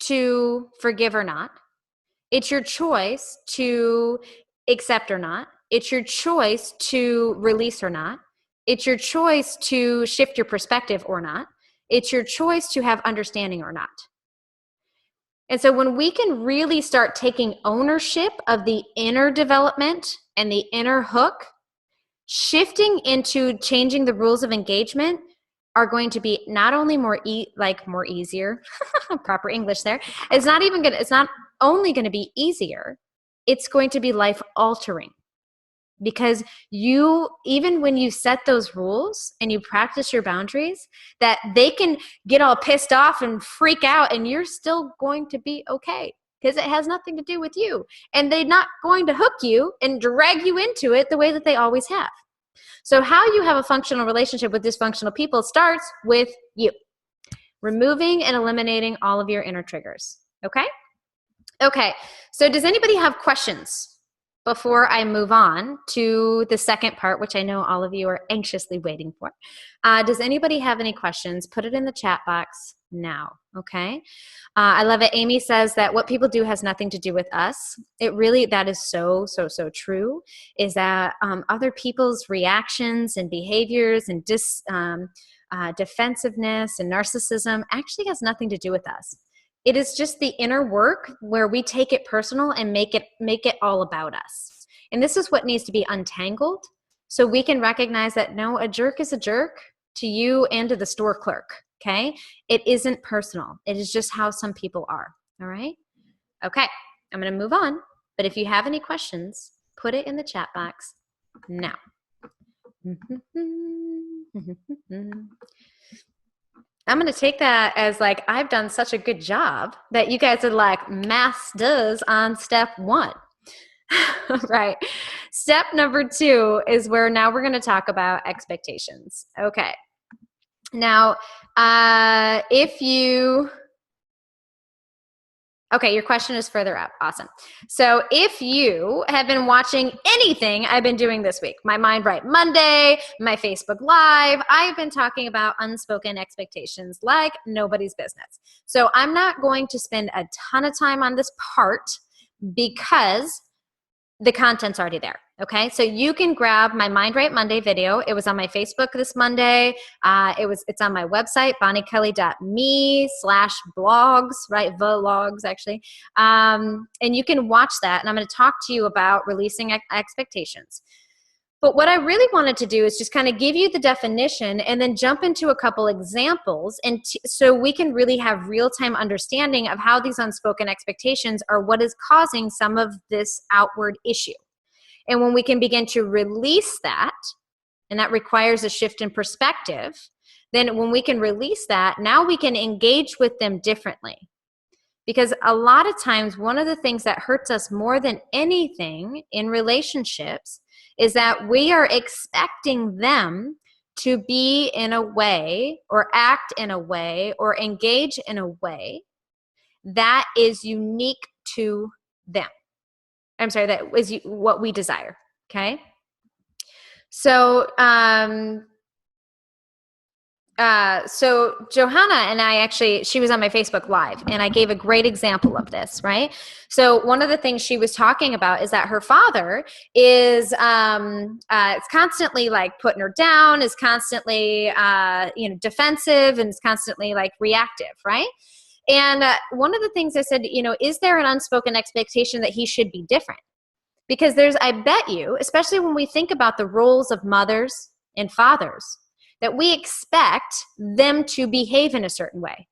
to forgive or not. It's your choice to accept or not. It's your choice to release or not. It's your choice to shift your perspective or not. It's your choice to have understanding or not. And so when we can really start taking ownership of the inner development and the inner hook, shifting into changing the rules of engagement are going to be not only more easier, proper English there. It's not only going to be easier, it's going to be life altering. Because even when you set those rules and you practice your boundaries, that they can get all pissed off and freak out, and you're still going to be okay because it has nothing to do with you. And they're not going to hook you and drag you into it the way that they always have. So how you have a functional relationship with dysfunctional people starts with you. Removing and eliminating all of your inner triggers. Okay? Okay. So does anybody have questions before I move on to the second part, which I know all of you are anxiously waiting for? Does anybody have any questions? Put it in the chat box now, okay? I love it. Amy says that what people do has nothing to do with us. That is so true, is that other people's reactions and behaviors and defensiveness and narcissism actually has nothing to do with us. It is just the inner work where we take it personal and make it all about us. And this is what needs to be untangled so we can recognize that no, a jerk is a jerk to you and to the store clerk, okay? It isn't personal. It is just how some people are, all right? Okay, I'm going to move on. But if you have any questions, put it in the chat box now. I'm going to take that as like, I've done such a good job that you guys are like masters on step 1. Right. Step number 2 is where now we're going to talk about expectations. Okay. Now, okay, your question is further up. Awesome. So if you have been watching anything I've been doing this week, my Mind Right Monday, my Facebook Live, I've been talking about unspoken expectations like nobody's business. So I'm not going to spend a ton of time on this part because the content's already there. Okay, so you can grab my Mind Right Monday video. It was on my Facebook this Monday. It's on my website, bonnikelly.me/blogs, right? Vlogs, actually. And you can watch that. And I'm going to talk to you about releasing expectations. But what I really wanted to do is just kind of give you the definition and then jump into a couple examples, and so we can really have real-time understanding of how these unspoken expectations are what is causing some of this outward issue. And when we can begin to release that, and that requires a shift in perspective, then when we can release that, now we can engage with them differently. Because a lot of times, one of the things that hurts us more than anything in relationships is that we are expecting them to be in a way or act in a way or engage in a way that is unique to them. I'm sorry, that is what we desire, okay? So, Johanna and I she was on my Facebook Live, and I gave a great example of this, right? So one of the things she was talking about is that her father is constantly like putting her down, is constantly, defensive, and is constantly like reactive, right? And one of the things I said, is there an unspoken expectation that he should be different? Because I bet you, especially when we think about the roles of mothers and fathers, that we expect them to behave in a certain way.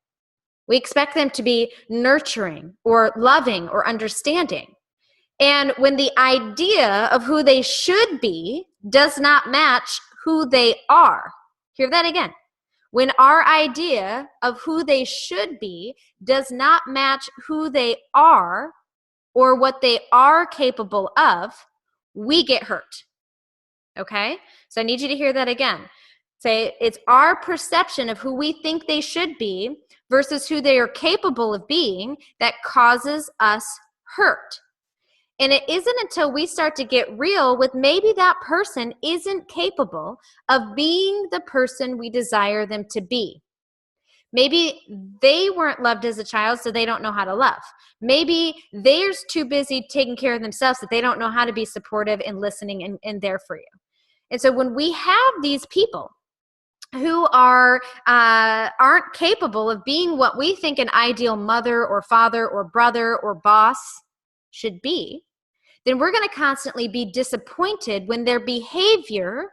We expect them to be nurturing or loving or understanding. And when the idea of who they should be does not match who they are, hear that again. When our idea of who they should be does not match who they are, or what they are capable of, we get hurt. Okay? So I need you to hear that again. Say it's our perception of who we think they should be versus who they are capable of being that causes us hurt. And it isn't until we start to get real with maybe that person isn't capable of being the person we desire them to be. Maybe they weren't loved as a child, so they don't know how to love. Maybe they're too busy taking care of themselves that they don't know how to be supportive and listening and there for you. And so when we have these people who aren't capable of being what we think an ideal mother or father or brother or boss should be, then we're going to constantly be disappointed when their behavior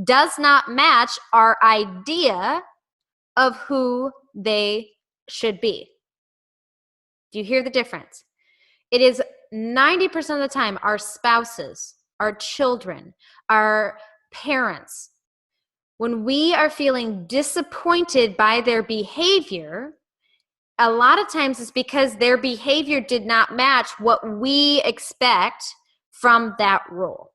does not match our idea of who they should be. Do you hear the difference? It is 90% of the time our spouses, our children, our parents. When we are feeling disappointed by their behavior, a lot of times it's because their behavior did not match what we expect from that role.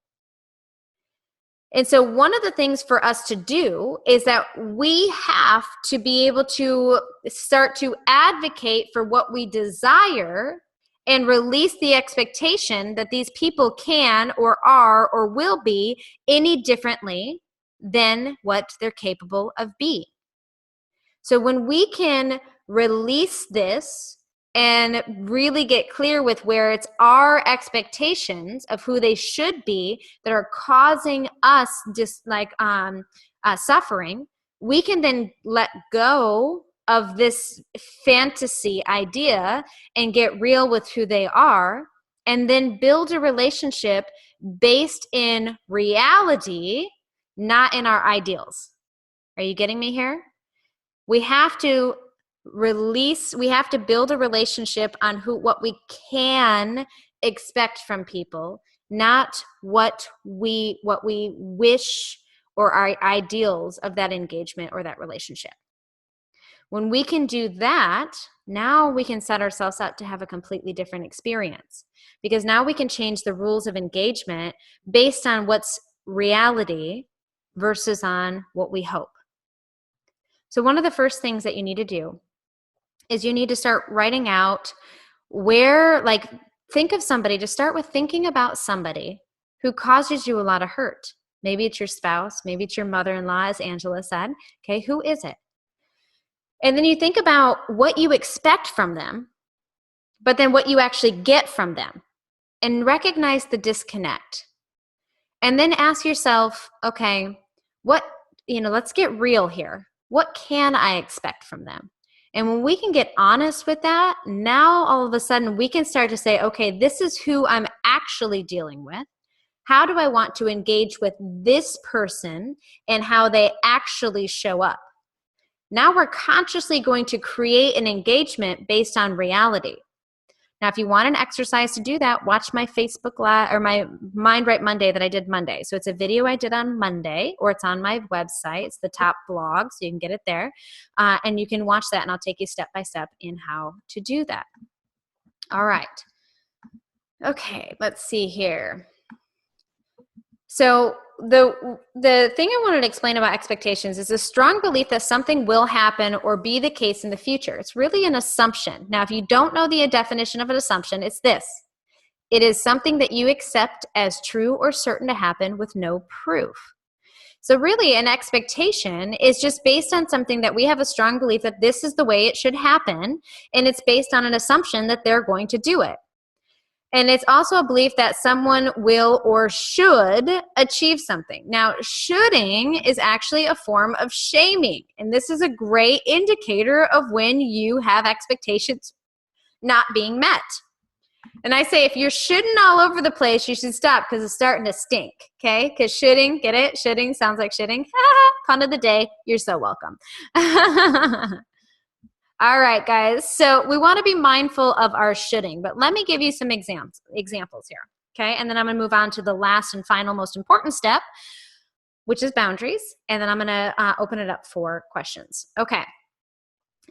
And so one of the things for us to do is that we have to be able to start to advocate for what we desire and release the expectation that these people can or are or will be any differently than what they're capable of being. So when we can release this and really get clear with where it's our expectations of who they should be that are causing us suffering, we can then let go of this fantasy idea and get real with who they are, and then build a relationship based in reality, not in our ideals. Are you getting me here? We have to build a relationship on what we can expect from people, not what we wish or our ideals of that engagement or that relationship. When we can do that, now we can set ourselves up to have a completely different experience, because now we can change the rules of engagement based on what's reality versus on what we hope. So one of the first things that you need to do is you need to start writing out think of somebody, to start with thinking about somebody who causes you a lot of hurt. Maybe it's your spouse, maybe it's your mother-in-law, as Angela said. Okay, who is it? And then you think about what you expect from them, but then what you actually get from them, and recognize the disconnect. And then ask yourself, okay, let's get real here. What can I expect from them? And when we can get honest with that, now all of a sudden we can start to say, okay, this is who I'm actually dealing with. How do I want to engage with this person and how they actually show up? Now we're consciously going to create an engagement based on reality. Now, if you want an exercise to do that, watch my Facebook Live or my Mind Right Monday that I did Monday. So it's a video I did on Monday, or it's on my website. It's the top blog, so you can get it there. And you can watch that, and I'll take you step by step in how to do that. All right. Okay, let's see here. So the thing I wanted to explain about expectations is a strong belief that something will happen or be the case in the future. It's really an assumption. Now, if you don't know the definition of an assumption, it's this. It is something that you accept as true or certain to happen with no proof. So really, an expectation is just based on something that we have a strong belief that this is the way it should happen, and it's based on an assumption that they're going to do it. And it's also a belief that someone will or should achieve something. Now, shoulding is actually a form of shaming. And this is a great indicator of when you have expectations not being met. And I say, if you're shoulding all over the place, you should stop, because it's starting to stink, okay? Because shoulding, get it? Shoulding sounds like shitting. Pun of the day. You're so welcome. All right, guys. So we want to be mindful of our shoulding, but let me give you some examples here, okay? And then I'm going to move on to the last and final most important step, which is boundaries. And then I'm going to open it up for questions. Okay.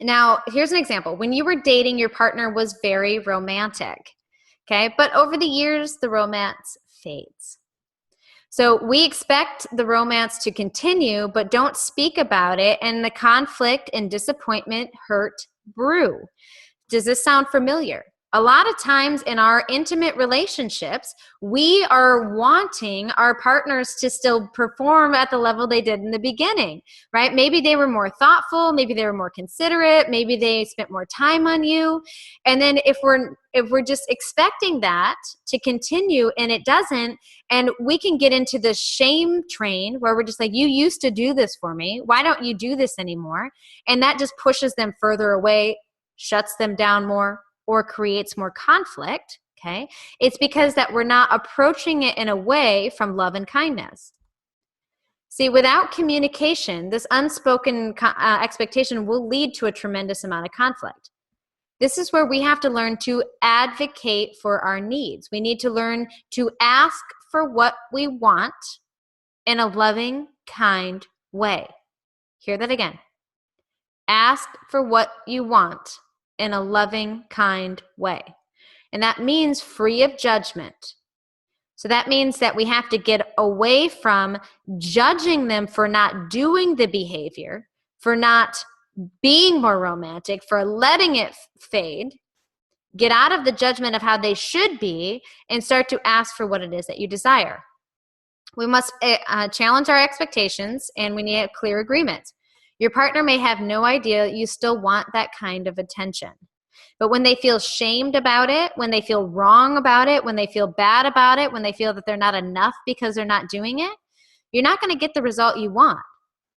Now, here's an example. When you were dating, your partner was very romantic. Okay, but over the years, the romance fades. So we expect the romance to continue, but don't speak about it, and the conflict and disappointment, hurt, brew. Does this sound familiar? A lot of times in our intimate relationships, we are wanting our partners to still perform at the level they did in the beginning, right? Maybe they were more thoughtful, maybe they were more considerate, maybe they spent more time on you. And then if we're just expecting that to continue and it doesn't, and we can get into the shame train where we're just like, you used to do this for me. Why don't you do this anymore? And that just pushes them further away, shuts them down more, or creates more conflict, okay? It's because that we're not approaching it in a way from love and kindness. See, without communication, this unspoken expectation will lead to a tremendous amount of conflict. This is where we have to learn to advocate for our needs. We need to learn to ask for what we want in a loving, kind way. Hear that again. Ask for what you want in a loving, kind way. And that means free of judgment. So that means that we have to get away from judging them for not doing the behavior, for not being more romantic, for letting it fade. Get out of the judgment of how they should be and start to ask for what it is that you desire. We must challenge our expectations, and we need a clear agreement. Your partner may have no idea you still want that kind of attention. But when they feel shamed about it, when they feel wrong about it, when they feel bad about it, when they feel that they're not enough because they're not doing it, you're not going to get the result you want.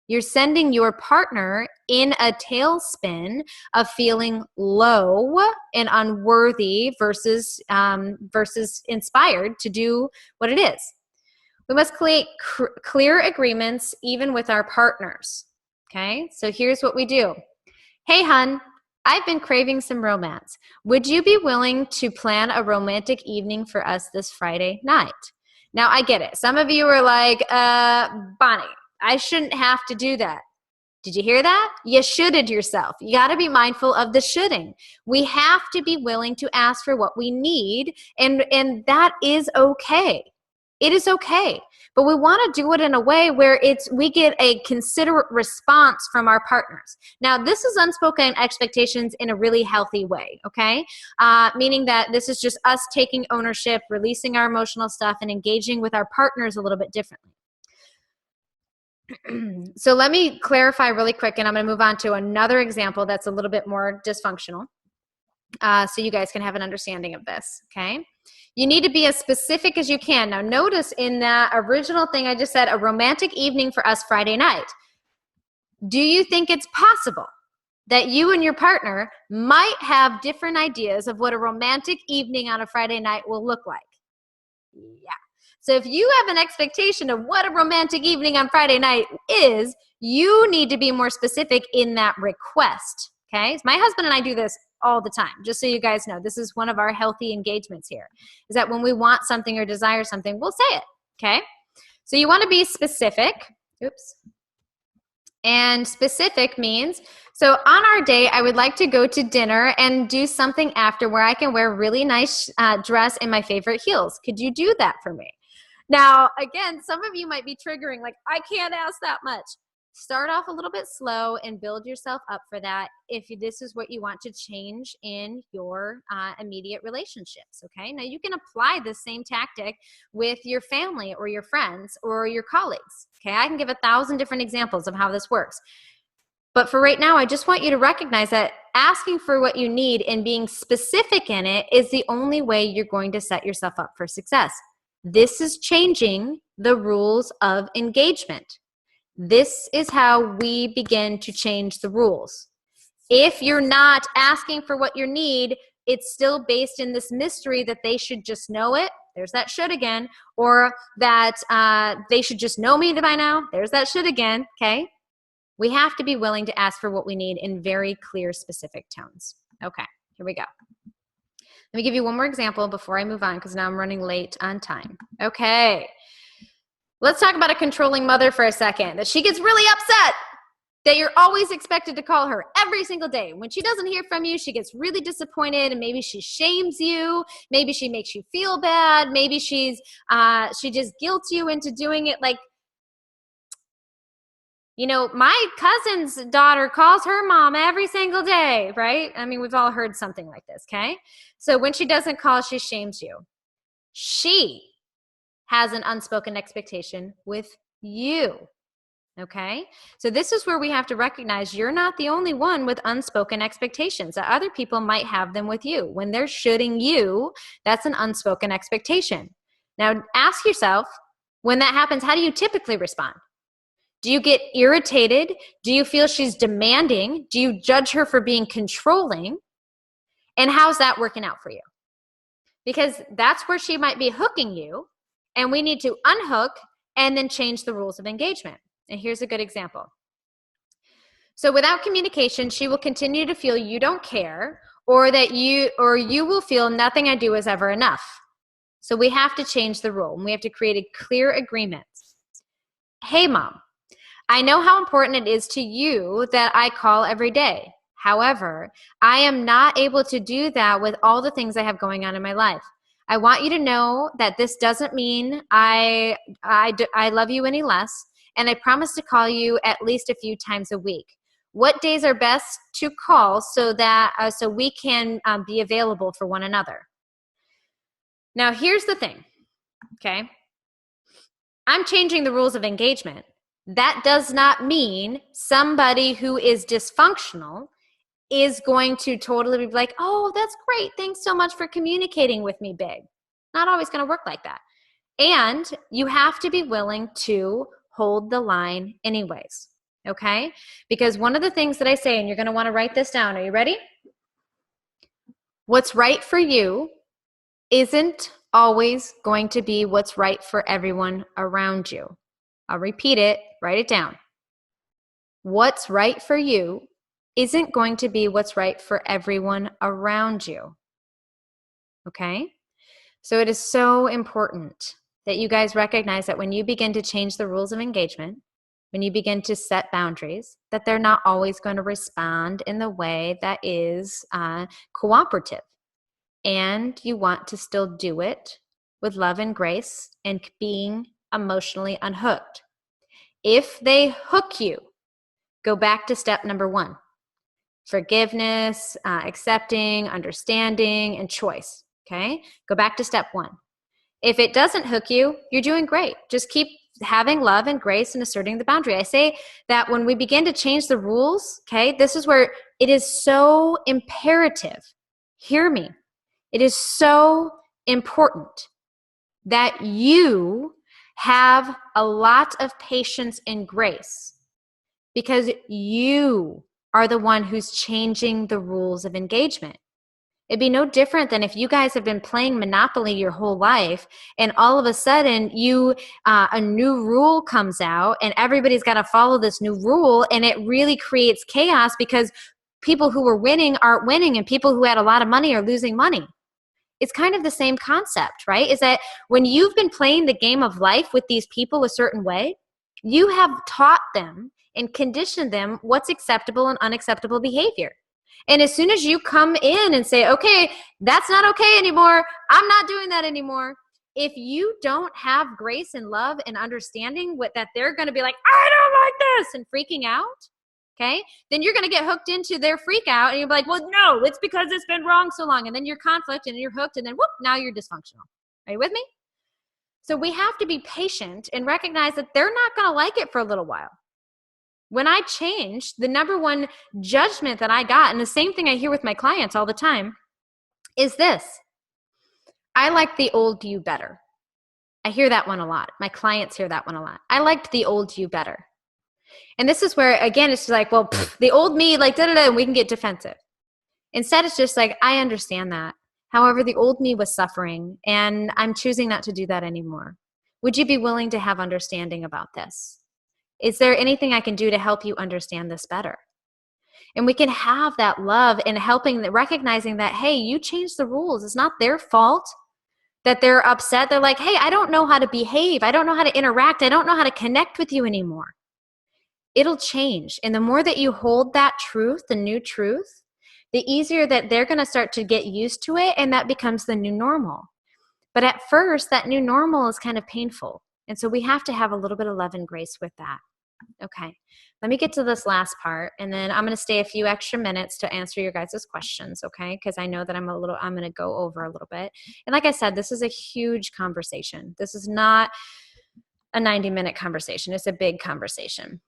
You're sending your partner in a tailspin of feeling low and unworthy versus inspired to do what it is. We must create clear agreements even with our partners. Okay, so here's what we do. Hey, hun, I've been craving some romance. Would you be willing to plan a romantic evening for us this Friday night? Now, I get it. Some of you are like, Bonnie, I shouldn't have to do that. Did you hear that? You shoulded yourself. You got to be mindful of the shoulding. We have to be willing to ask for what we need, and that is okay. It is okay. But we want to do it in a way where we get a considerate response from our partners. Now, this is unspoken expectations in a really healthy way, okay? Meaning that this is just us taking ownership, releasing our emotional stuff, and engaging with our partners a little bit differently. So let me clarify really quick, and I'm going to move on to another example that's a little bit more dysfunctional, so you guys can have an understanding of this, okay? You need to be as specific as you can. Now, notice in that original thing I just said, a romantic evening for us Friday night. Do you think it's possible that you and your partner might have different ideas of what a romantic evening on a Friday night will look like? Yeah. So if you have an expectation of what a romantic evening on Friday night is, you need to be more specific in that request, okay? My husband and I do this all the time, just so you guys know. This is one of our healthy engagements here, is that when we want something or desire something, we'll say it, okay? So you want to be specific. Oops. And specific means, so on our date, I would like to go to dinner and do something after where I can wear a really nice dress and my favorite heels. Could you do that for me? Now, again, some of you might be triggering, like, I can't ask that much. Start off a little bit slow and build yourself up for that if this is what you want to change in your immediate relationships, okay? Now, you can apply this same tactic with your family or your friends or your colleagues, okay? I can give 1,000 different examples of how this works. But for right now, I just want you to recognize that asking for what you need and being specific in it is the only way you're going to set yourself up for success. This is changing the rules of engagement. This is how we begin to change the rules. If you're not asking for what you need, it's still based in this mystery that they should just know it. There's that should again. Or that they should just know me by now. There's that should again, okay? We have to be willing to ask for what we need in very clear, specific tones. Okay, here we go. Let me give you one more example before I move on, because now I'm running late on time. Okay. Let's talk about a controlling mother for a second, that she gets really upset that you're always expected to call her every single day. When she doesn't hear from you, she gets really disappointed, and maybe she shames you. Maybe she makes you feel bad. Maybe she just guilts you into doing it. Like, you know, my cousin's daughter calls her mom every single day, right? I mean, we've all heard something like this, okay? So when she doesn't call, she shames you. She has an unspoken expectation with you, okay? So this is where we have to recognize you're not the only one with unspoken expectations. That other people might have them with you. When they're shooting you, that's an unspoken expectation. Now, ask yourself, when that happens, how do you typically respond? Do you get irritated? Do you feel she's demanding? Do you judge her for being controlling? And how's that working out for you? Because that's where she might be hooking you, and we need to unhook and then change the rules of engagement. And here's a good example. So without communication, she will continue to feel you don't care, or you will feel nothing I do is ever enough. So we have to change the rule, and we have to create a clear agreement. Hey, Mom, I know how important it is to you that I call every day. However, I am not able to do that with all the things I have going on in my life. I want you to know that this doesn't mean I love you any less, and I promise to call you at least a few times a week. What days are best to call so we can be available for one another? Now, here's the thing, okay? I'm changing the rules of engagement. That does not mean somebody who is dysfunctional is going to totally be like, oh, that's great. Thanks so much for communicating with me, big. Not always going to work like that. And you have to be willing to hold the line anyways, okay? Because one of the things that I say, and you're going to want to write this down. Are you ready? What's right for you isn't always going to be what's right for everyone around you. I'll repeat it, write it down. What's right for you isn't going to be what's right for everyone around you. Okay? So it is so important that you guys recognize that when you begin to change the rules of engagement, when you begin to set boundaries, that they're not always going to respond in the way that is cooperative. And you want to still do it with love and grace and being emotionally unhooked. If they hook you, go back to step number 1. Forgiveness, accepting, understanding, and choice, okay? Go back to step 1. If it doesn't hook you, you're doing great. Just keep having love and grace and asserting the boundary. I say that when we begin to change the rules, okay, this is where it is so imperative. Hear me. It is so important that you have a lot of patience and grace, because you are the one who's changing the rules of engagement. It'd be no different than if you guys have been playing Monopoly your whole life, and all of a sudden a new rule comes out and everybody's got to follow this new rule, and it really creates chaos because people who were winning aren't winning and people who had a lot of money are losing money. It's kind of the same concept, right? Is that when you've been playing the game of life with these people a certain way, you have taught them and conditioned them what's acceptable and unacceptable behavior. And as soon as you come in and say, okay, that's not okay anymore, I'm not doing that anymore. If you don't have grace and love and understanding that they're going to be like, I don't like this, and freaking out, okay, then you're going to get hooked into their freak out, and you'll be like, well, no, it's because it's been wrong so long. And then you're conflict and you're hooked, and then whoop, now you're dysfunctional. Are you with me? So we have to be patient and recognize that they're not going to like it for a little while. When I changed, the number one judgment that I got, and the same thing I hear with my clients all the time, is this: I like the old you better. I hear that one a lot. My clients hear that one a lot. I liked the old you better. And this is where, again, it's just like, well, the old me, like, da-da-da, and we can get defensive. Instead, it's just like, I understand that. However, the old me was suffering, and I'm choosing not to do that anymore. Would you be willing to have understanding about this? Is there anything I can do to help you understand this better? And we can have that love and recognizing that, hey, you changed the rules. It's not their fault that they're upset. They're like, hey, I don't know how to behave. I don't know how to interact. I don't know how to connect with you anymore. it'll change. And the more that you hold that truth, the new truth, the easier that they're going to start to get used to it, and that becomes the new normal. But at first, that new normal is kind of painful. And so we have to have a little bit of love and grace with that. Okay, let me get to this last part, and then I'm going to stay a few extra minutes to answer your guys' questions, okay? Because I know that I'm going to go over a little bit. And like I said, this is a huge conversation. This is not a 90-minute conversation. It's a big conversation.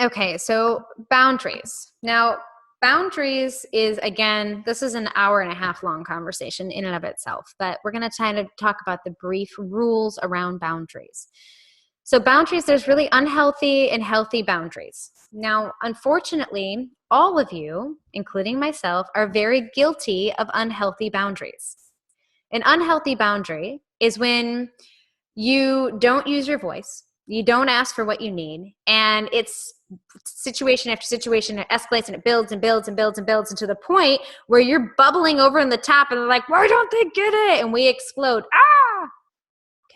Okay, so boundaries. Now, boundaries is, again, this is an hour-and-a-half long conversation in and of itself, but we're going to try to talk about the brief rules around boundaries. So boundaries, there's really unhealthy and healthy boundaries. Now, unfortunately, all of you, including myself, are very guilty of unhealthy boundaries. An unhealthy boundary is when you don't use your voice, you don't ask for what you need, and it's situation after situation, it escalates and it builds and builds and builds and builds, and to the point where you're bubbling over in the top and they're like, why don't they get it? And we explode. Ah!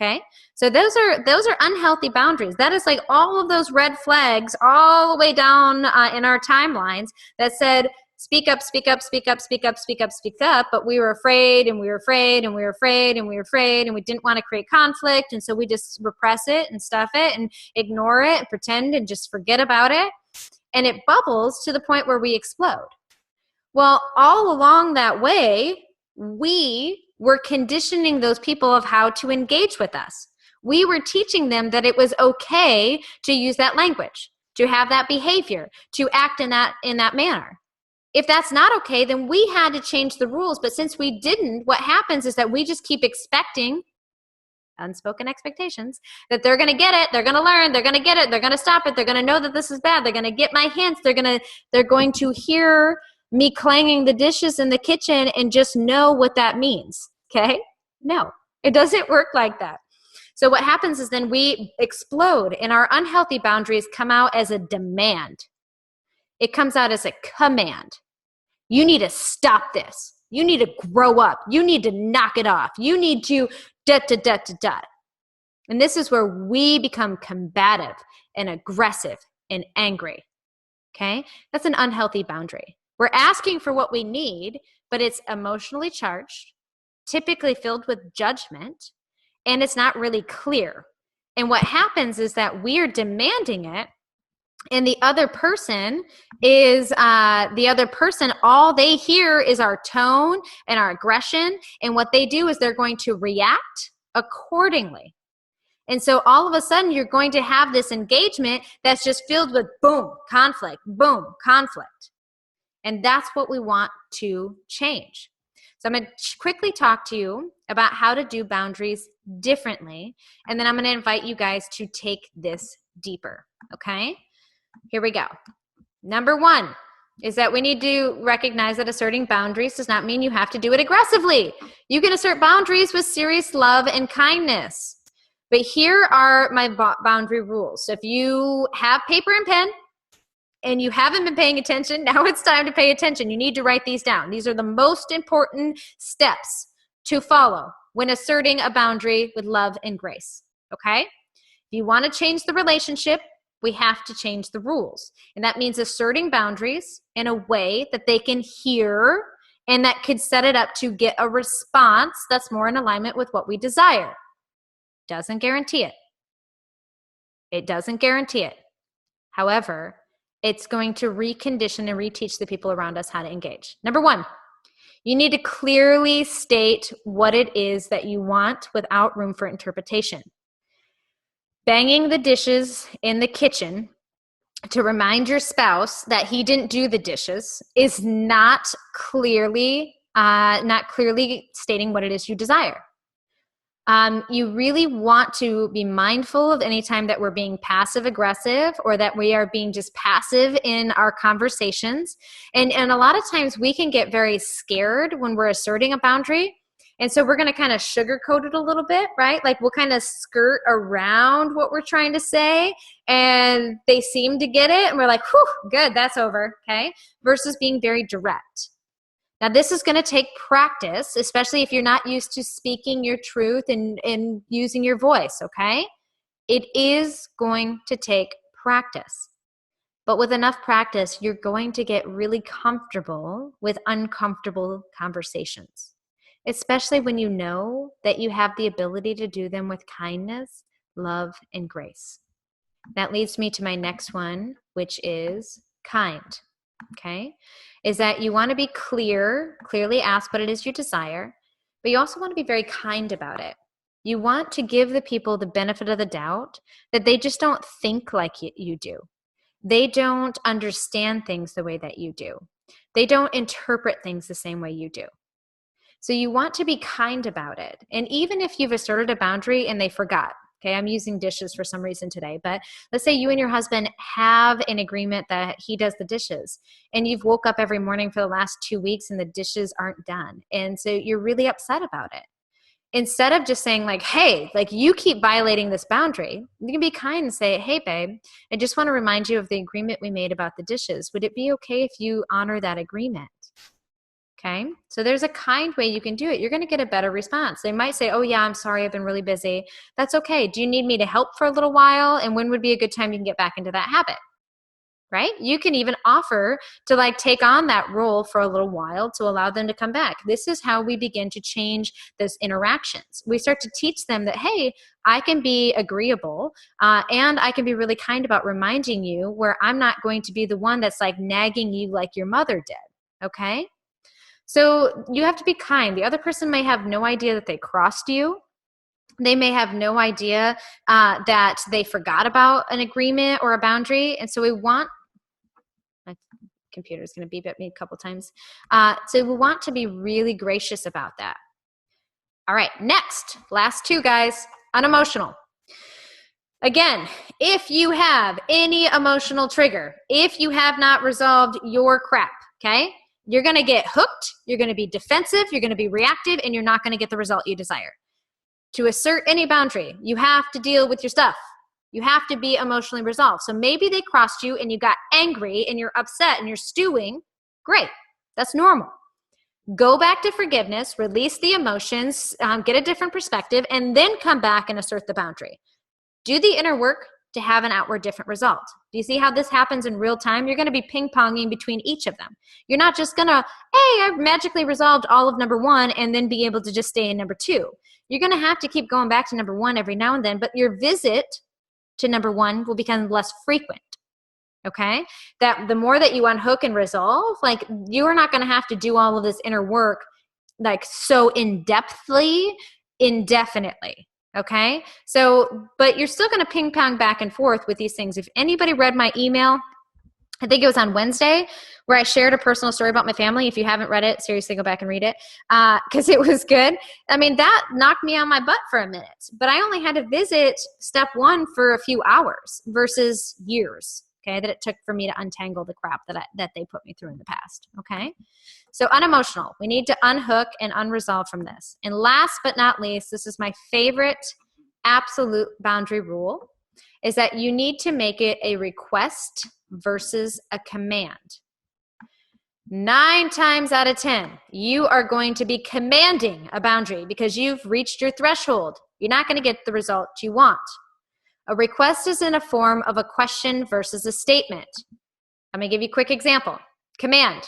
Okay, so those are unhealthy boundaries. That is like all of those red flags all the way down in our timelines that said, speak up, speak up, speak up, speak up, speak up, speak up. But we were afraid and we were afraid and we were afraid and we were afraid and we didn't want to create conflict. And so we just repress it and stuff it and ignore it and pretend and just forget about it. And it bubbles to the point where we explode. Well, all along that way, we were conditioning those people of how to engage with us. We were teaching them that it was okay to use that language, to have that behavior, to act in that manner. If that's not okay, then we had to change the rules. But since we didn't, what happens is that we just keep expecting unspoken expectations that they're going to get it, they're going to learn, they're going to get it, they're going to stop it, they're going to know that this is bad, they're going to get my hints, they're going to hear me clanging the dishes in the kitchen and just know what that means. Okay? No, it doesn't work like that. So what happens is then we explode, and our unhealthy boundaries come out as a demand. It comes out as a command. You need to stop this. You need to grow up. You need to knock it off. You need to da. And this is where we become combative and aggressive and angry. Okay? That's an unhealthy boundary. We're asking for what we need, but it's emotionally charged, typically filled with judgment, and it's not really clear. And what happens is that we're demanding it, and the other person, all they hear is our tone and our aggression, and what they do is they're going to react accordingly. And so all of a sudden, you're going to have this engagement that's just filled with boom, conflict, and that's what we want to change. So I'm going to quickly talk to you about how to do boundaries differently, and then I'm going to invite you guys to take this deeper, okay? Here we go. Number one is that we need to recognize that asserting boundaries does not mean you have to do it aggressively. You can assert boundaries with serious love and kindness. But here are my boundary rules. So if you have paper and pen, and you haven't been paying attention, now it's time to pay attention. You need to write these down. These are the most important steps to follow when asserting a boundary with love and grace, okay? If you want to change the relationship, we have to change the rules. And that means asserting boundaries in a way that they can hear and that could set it up to get a response that's more in alignment with what we desire. Doesn't guarantee it. It doesn't guarantee it. However, it's going to recondition and reteach the people around us how to engage. Number one, you need to clearly state what it is that you want without room for interpretation. Banging the dishes in the kitchen to remind your spouse that he didn't do the dishes is not clearly stating what it is you desire. You really want to be mindful of any time that we're being passive aggressive or that we are being just passive in our conversations. And a lot of times we can get very scared when we're asserting a boundary. And so we're going to kind of sugarcoat it a little bit, right? Like we'll kind of skirt around what we're trying to say, and they seem to get it. And we're like, whew, good, that's over, okay? Versus being very direct. Now, this is going to take practice, especially if you're not used to speaking your truth and using your voice, okay? It is going to take practice. But with enough practice, you're going to get really comfortable with uncomfortable conversations, especially when you know that you have the ability to do them with kindness, love, and grace. That leads me to my next one, which is kind. Okay? Is that you want to be clearly ask what it is you desire, but you also want to be very kind about it. You want to give the people the benefit of the doubt that they just don't think like you do. They don't understand things the way that you do. They don't interpret things the same way you do. So you want to be kind about it. And even if you've asserted a boundary and they forgot, okay, I'm using dishes for some reason today, but let's say you and your husband have an agreement that he does the dishes and you've woke up every morning for the last 2 weeks and the dishes aren't done. And so you're really upset about it. Instead of just saying like, hey, like you keep violating this boundary, you can be kind and say, hey, babe, I just want to remind you of the agreement we made about the dishes. Would it be okay if you honor that agreement? Okay, so there's a kind way you can do it. You're going to get a better response. They might say, oh yeah, I'm sorry, I've been really busy. That's okay. Do you need me to help for a little while? And when would be a good time you can get back into that habit? Right? You can even offer to like take on that role for a little while to allow them to come back. This is how we begin to change those interactions. We start to teach them that, hey, I can be agreeable and I can be really kind about reminding you where I'm not going to be the one that's like nagging you like your mother did. Okay? So you have to be kind. The other person may have no idea that they crossed you. They may have no idea that they forgot about an agreement or a boundary. And so we want, my computer is going to beep at me a couple times. So we want to be really gracious about that. All right, next, last two guys, unemotional. Again, if you have any emotional trigger, if you have not resolved your crap, okay, you're going to get hooked, you're going to be defensive, you're going to be reactive, and you're not going to get the result you desire. To assert any boundary, you have to deal with your stuff. You have to be emotionally resolved. So maybe they crossed you and you got angry and you're upset and you're stewing. Great. That's normal. Go back to forgiveness, release the emotions, get a different perspective, and then come back and assert the boundary. Do the inner work to have an outward different result. Do you see how this happens in real time? You're going to be ping-ponging between each of them. You're not just going to, hey, I've magically resolved all of number one and then be able to just stay in number two. You're going to have to keep going back to number one every now and then, but your visit to number one will become less frequent. Okay? That the more that you unhook and resolve, like you are not going to have to do all of this inner work like so in-depthly, indefinitely. Okay? So, but you're still going to ping pong back and forth with these things. If anybody read my email, I think it was on Wednesday, where I shared a personal story about my family. If you haven't read it, seriously, go back and read it because it was good. I mean, that knocked me on my butt for a minute, but I only had to visit step one for a few hours versus years, okay, that it took for me to untangle the crap that they put me through in the past, okay? So unemotional. We need to unhook and unresolve from this. And last but not least, this is my favorite absolute boundary rule, is that you need to make it a request versus a command. 9 times out of 10, you are going to be commanding a boundary because you've reached your threshold. You're not going to get the result you want. A request is in a form of a question versus a statement. I'm going to give you a quick example. Command.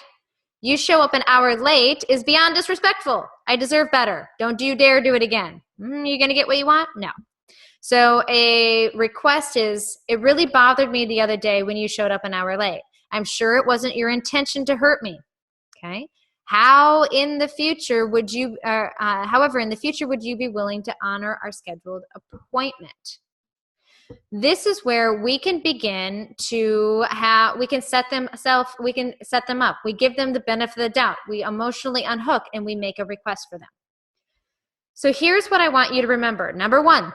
You show up an hour late is beyond disrespectful. I deserve better. Don't you dare do it again. You going to get what you want? No. So a request is, it really bothered me the other day when you showed up an hour late. I'm sure it wasn't your intention to hurt me. Okay. However, in the future, would you be willing to honor our scheduled appointment? This is where we can begin to we can set them up. We give them the benefit of the doubt. We emotionally unhook and we make a request for them. So here's what I want you to remember. Number 1,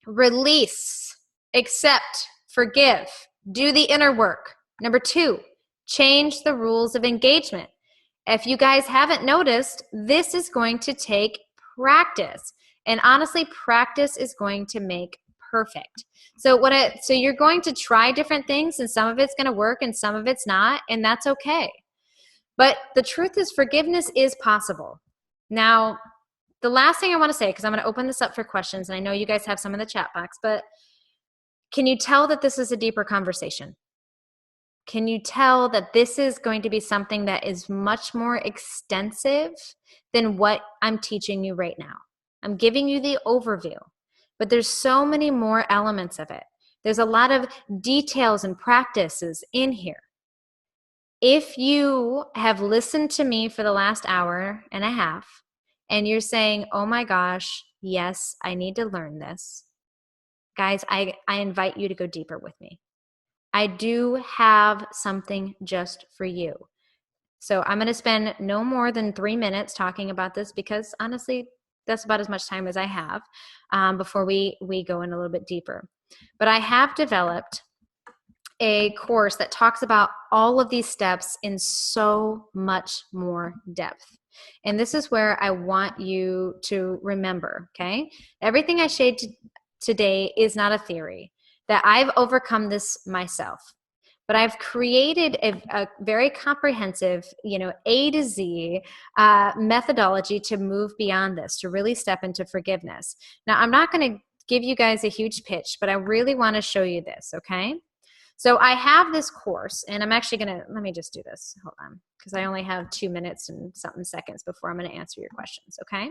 release, accept, forgive, do the inner work. Number 2, change the rules of engagement. If you guys haven't noticed, this is going to take practice. And honestly, practice is going to make perfect. So you're going to try different things, and some of it's going to work and some of it's not, and that's okay. But the truth is, forgiveness is possible. Now, the last thing I want to say, because I'm going to open this up for questions, and I know you guys have some in the chat box, but can you tell that this is a deeper conversation? Can you tell that this is going to be something that is much more extensive than what I'm teaching you right now? I'm giving you the overview, but there's so many more elements of it. There's a lot of details and practices in here. If you have listened to me for the last hour and a half and you're saying, oh my gosh, yes, I need to learn this, guys, I invite you to go deeper with me. I do have something just for you. So I'm going to spend no more than 3 minutes talking about this because honestly, that's about as much time as I have before we go in a little bit deeper. But I have developed a course that talks about all of these steps in so much more depth. And this is where I want you to remember, okay? Everything I shared today is not a theory, that I've overcome this myself. But I've created a very comprehensive, A to Z methodology to move beyond this, to really step into forgiveness. Now, I'm not going to give you guys a huge pitch, but I really want to show you this, okay? So I have this course, and I'm actually going to, let me just do this. Hold on, because I only have 2 minutes and something seconds before I'm going to answer your questions, okay?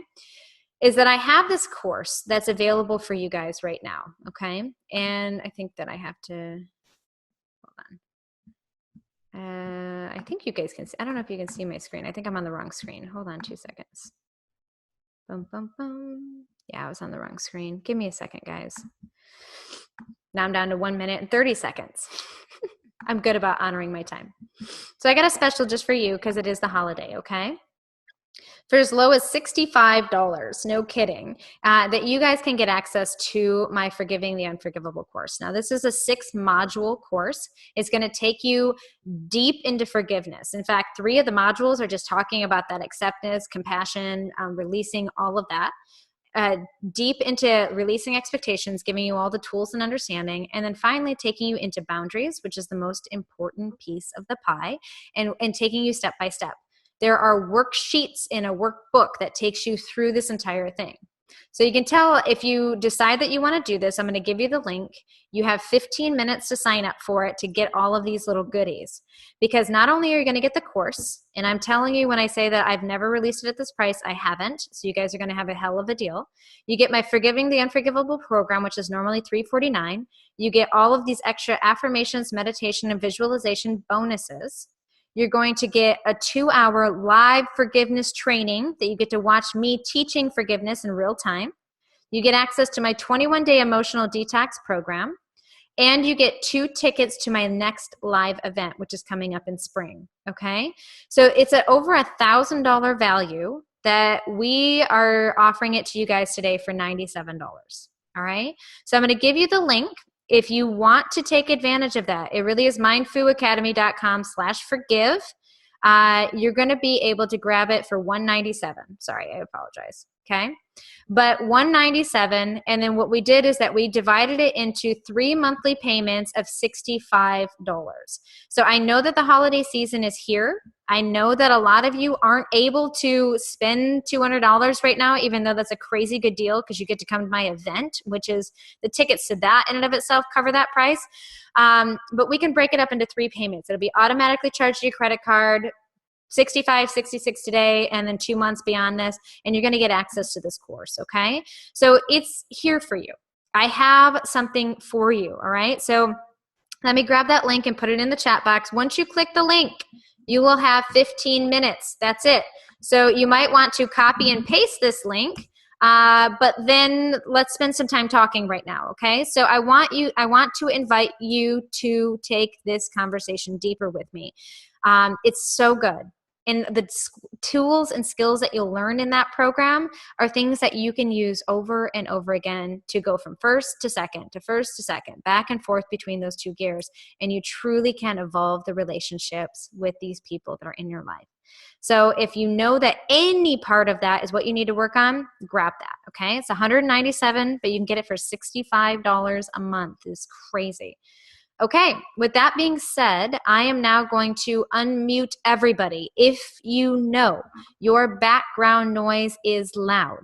Is that I have this course that's available for you guys right now, okay? And I think that I have to, hold on. I think you guys can see, I don't know if you can see my screen. I think I'm on the wrong screen. Hold on 2 seconds. Boom, boom, boom. Yeah, I was on the wrong screen. Give me a second, guys. Now I'm down to 1 minute and 30 seconds. I'm good about honoring my time. So I got a special just for you because it is the holiday, okay? For as low as $65, no kidding, that you guys can get access to my Forgiving the Unforgivable course. Now, this is a 6-module course. It's going to take you deep into forgiveness. In fact, 3 of the modules are just talking about that acceptance, compassion, releasing all of that. Deep into releasing expectations, giving you all the tools and understanding, and then finally taking you into boundaries, which is the most important piece of the pie, and taking you step by step. There are worksheets in a workbook that takes you through this entire thing. So you can tell if you decide that you want to do this, I'm going to give you the link. You have 15 minutes to sign up for it to get all of these little goodies. Because not only are you going to get the course, and I'm telling you when I say that I've never released it at this price, I haven't. So you guys are going to have a hell of a deal. You get my Forgiving the Unforgivable program, which is normally $349. You get all of these extra affirmations, meditation, and visualization bonuses. You're going to get a 2-hour live forgiveness training that you get to watch me teaching forgiveness in real time. You get access to my 21-day emotional detox program. And you get 2 tickets to my next live event, which is coming up in spring, okay? So it's at over $1,000 value that we are offering it to you guys today for $97, all right? So I'm going to give you the link. If you want to take advantage of that, it really is mindfooacademy.com/forgive. You're going to be able to grab it for $197. Sorry, I apologize. Okay. But $197. And then what we did is that we divided it into 3 monthly payments of $65. So I know that the holiday season is here. I know that a lot of you aren't able to spend $200 right now, even though that's a crazy good deal because you get to come to my event, which is the tickets to that in and of itself cover that price. But we can break it up into 3 payments. It'll be automatically charged to your credit card, 65, 66 today, and then 2 months beyond this, and you're going to get access to this course, okay? So it's here for you. I have something for you, all right? So let me grab that link and put it in the chat box. Once you click the link, you will have 15 minutes. That's it. So you might want to copy and paste this link, but then let's spend some time talking right now, okay? So I want to invite you to take this conversation deeper with me. It's so good. And the tools and skills that you'll learn in that program are things that you can use over and over again to go from first to second, back and forth between those 2 gears. And you truly can evolve the relationships with these people that are in your life. So if you know that any part of that is what you need to work on, grab that, okay? It's $197, but you can get it for $65 a month. It's crazy. Okay, with that being said, I am now going to unmute everybody. If you know your background noise is loud,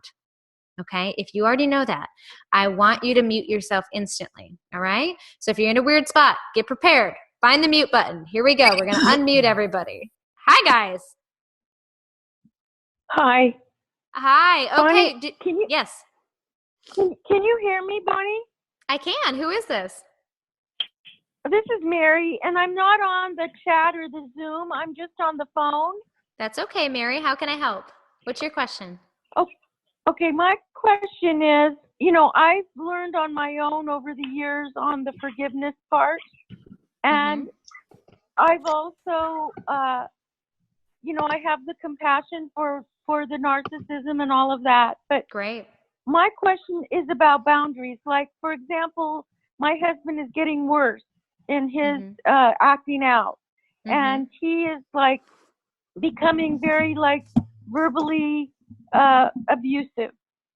okay? If you already know that, I want you to mute yourself instantly, all right? So if you're in a weird spot, get prepared. Find the mute button. Here we go. We're going to unmute everybody. Hi, guys. Hi. Hi. Okay. Bonnie, yes. Can you hear me, Bonnie? I can. Who is this? This is Mary, and I'm not on the chat or the Zoom. I'm just on the phone. That's okay, Mary. How can I help? What's your question? Okay, my question is, you know, I've learned on my own over the years on the forgiveness part, and I've also, you know, I have the compassion for the narcissism and all of that. But Great. my question is about boundaries. Like, for example, my husband is getting worse in his acting out, and he is like becoming very like verbally abusive.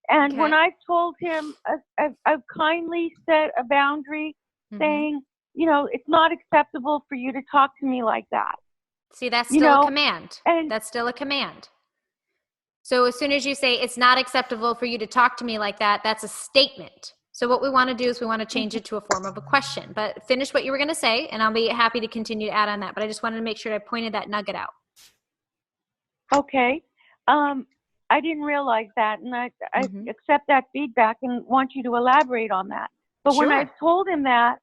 And when I've told him, I've kindly set a boundary saying, you know, it's not acceptable for you to talk to me like that. See, that's still a command. That's still a command. So as soon as you say it's not acceptable for you to talk to me like that, that's a statement. So what we want to do is we want to change it to a form of a question. But finish what you were going to say, and I'll be happy to continue to add on that. But I just wanted to make sure I pointed that nugget out. Okay. I didn't realize that, and I accept that feedback and want you to elaborate on that. But when I've told him that,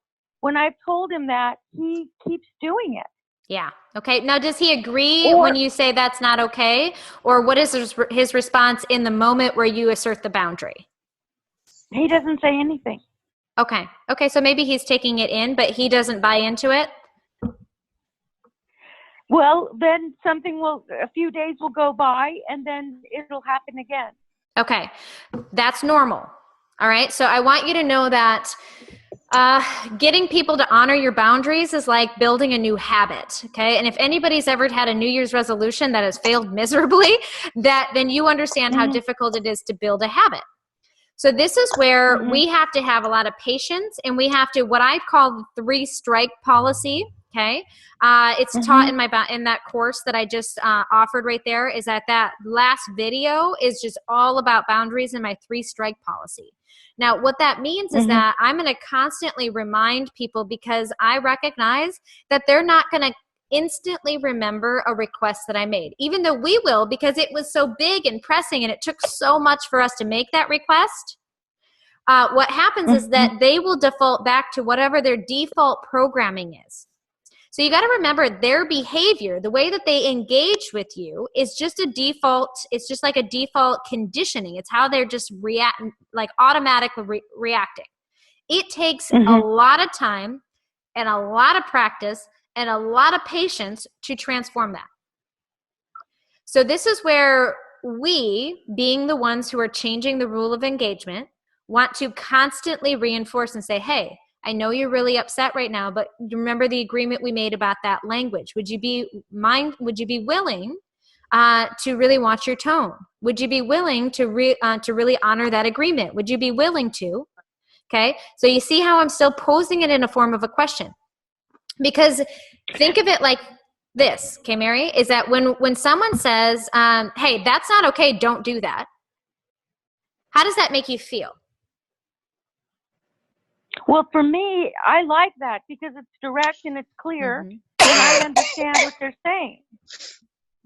he keeps doing it. Yeah. Okay. Now, does he agree when you say that's not okay? Or what is his response in the moment where you assert the boundary? He doesn't say anything. Okay. Okay. So maybe he's taking it in, but he doesn't buy into it? Well, then a few days will go by, and then it'll happen again. Okay. That's normal. All right. So I want you to know that getting people to honor your boundaries is like building a new habit. Okay. And if anybody's ever had a New Year's resolution that has failed miserably, then you understand how difficult it is to build a habit. So this is where we have to have a lot of patience, and we have to, what I call the 3-strike policy. Okay. It's taught in that course that I just offered right there, is that last video is just all about boundaries and my 3-strike policy. Now, what that means is that I'm going to constantly remind people, because I recognize that they're not going to instantly remember a request that I made, even though we will, because it was so big and pressing and it took so much for us to make that request. What happens is that they will default back to whatever their default programming is. So you got to remember their behavior, the way that they engage with you is just a default. It's just like a default conditioning. It's how they're just automatically reacting. It takes a lot of time and a lot of practice and a lot of patience to transform that. So this is where we, being the ones who are changing the rule of engagement, want to constantly reinforce and say, hey, I know you're really upset right now, but you remember the agreement we made about that language. Would you be willing to really watch your tone? Would you be willing to really honor that agreement? Would you be willing to? Okay. So you see how I'm still posing it in a form of a question, because think of it like this. Okay, Mary, is that when someone says, hey, that's not okay, don't do that. How does that make you feel? Well, for me, I like that because it's direct and it's clear, and I understand what they're saying.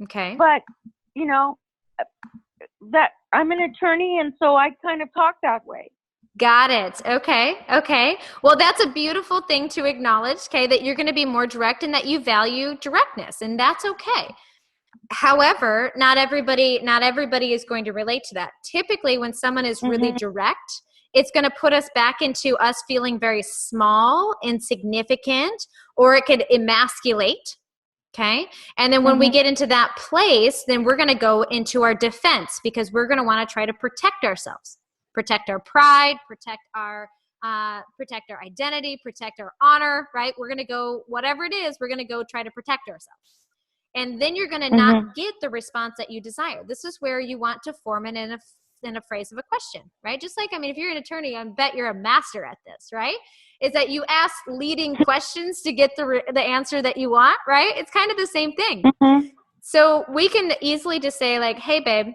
Okay. But, you know, that I'm an attorney, and so I kind of talk that way. Got it. Okay. Okay. Well, that's a beautiful thing to acknowledge, okay, that you're going to be more direct and that you value directness, and that's okay. However, not everybody is going to relate to that. Typically, when someone is really direct, it's going to put us back into us feeling very small, insignificant, or it could emasculate. Okay. And then when we get into that place, then we're going to go into our defense, because we're going to want to try to protect ourselves, protect our pride, protect our identity, protect our honor, right? We're going to go, whatever it is, we're going to go try to protect ourselves. And then you're going to not get the response that you desire. This is where you want to form it in a phrase of a question, right? Just like, I mean, if you're an attorney, I bet you're a master at this, right? Is that you ask leading questions to get the answer that you want, right? It's kind of the same thing. So we can easily just say like, hey, babe,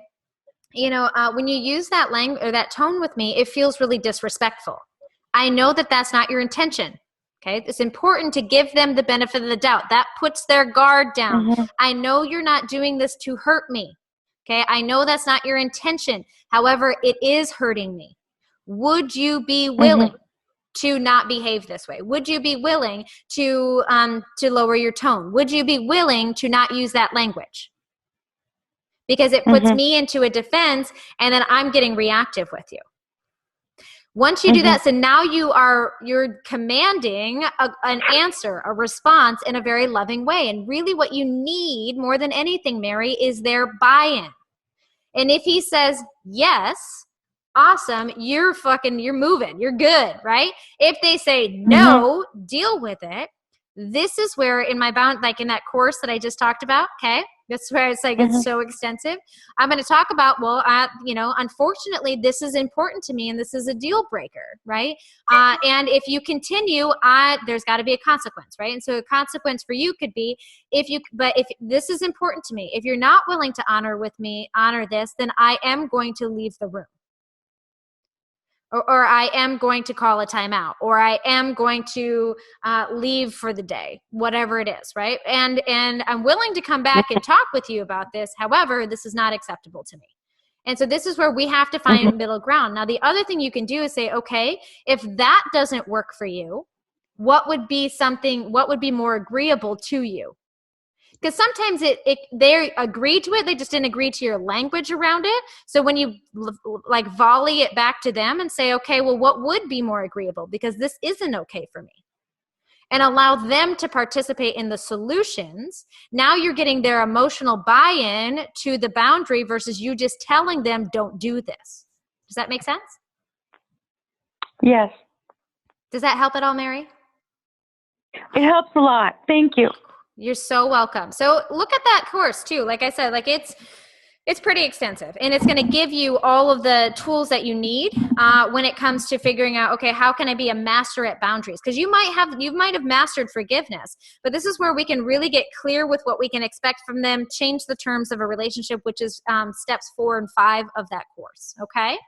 you know, when you use that language or that tone with me, it feels really disrespectful. I know that that's not your intention. Okay, it's important to give them the benefit of the doubt. That puts their guard down. Mm-hmm. I know you're not doing this to hurt me. Okay, I know that's not your intention. However, it is hurting me. Would you be willing to not behave this way? Would you be willing to lower your tone? Would you be willing to not use that language? Because it puts me into a defense, and then I'm getting reactive with you. Once you do that, so now you're commanding an answer, a response in a very loving way. And really what you need more than anything, Mary, is their buy-in. And if he says, yes, awesome, you're moving, you're good, right? If they say no, deal with it. This is where in my like in that course that I just talked about, okay? That's where it's like, it's so extensive. I'm going to talk about, unfortunately, this is important to me and this is a deal breaker, right? And if you continue, there's got to be a consequence, right? And so a consequence for you could be if this is important to me, if you're not willing to honor this, then I am going to leave the room. Or I am going to call a timeout, or I am going to leave for the day, whatever it is, right? And I'm willing to come back and talk with you about this. However, this is not acceptable to me. And so this is where we have to find middle ground. Now, the other thing you can do is say, okay, if that doesn't work for you, what would be more agreeable to you? Because sometimes they agree to it, they just didn't agree to your language around it. So when you like volley it back to them and say, okay, well, what would be more agreeable? Because this isn't okay for me. And allow them to participate in the solutions. Now you're getting their emotional buy-in to the boundary versus you just telling them, don't do this. Does that make sense? Yes. Does that help at all, Mary? It helps a lot. Thank you. You're so welcome. So look at that course too. Like I said, like it's pretty extensive, and it's going to give you all of the tools that you need when it comes to figuring out, okay, how can I be a master at boundaries? Because you might have mastered forgiveness, but this is where we can really get clear with what we can expect from them, change the terms of a relationship, which is steps 4 and 5 of that course. Okay.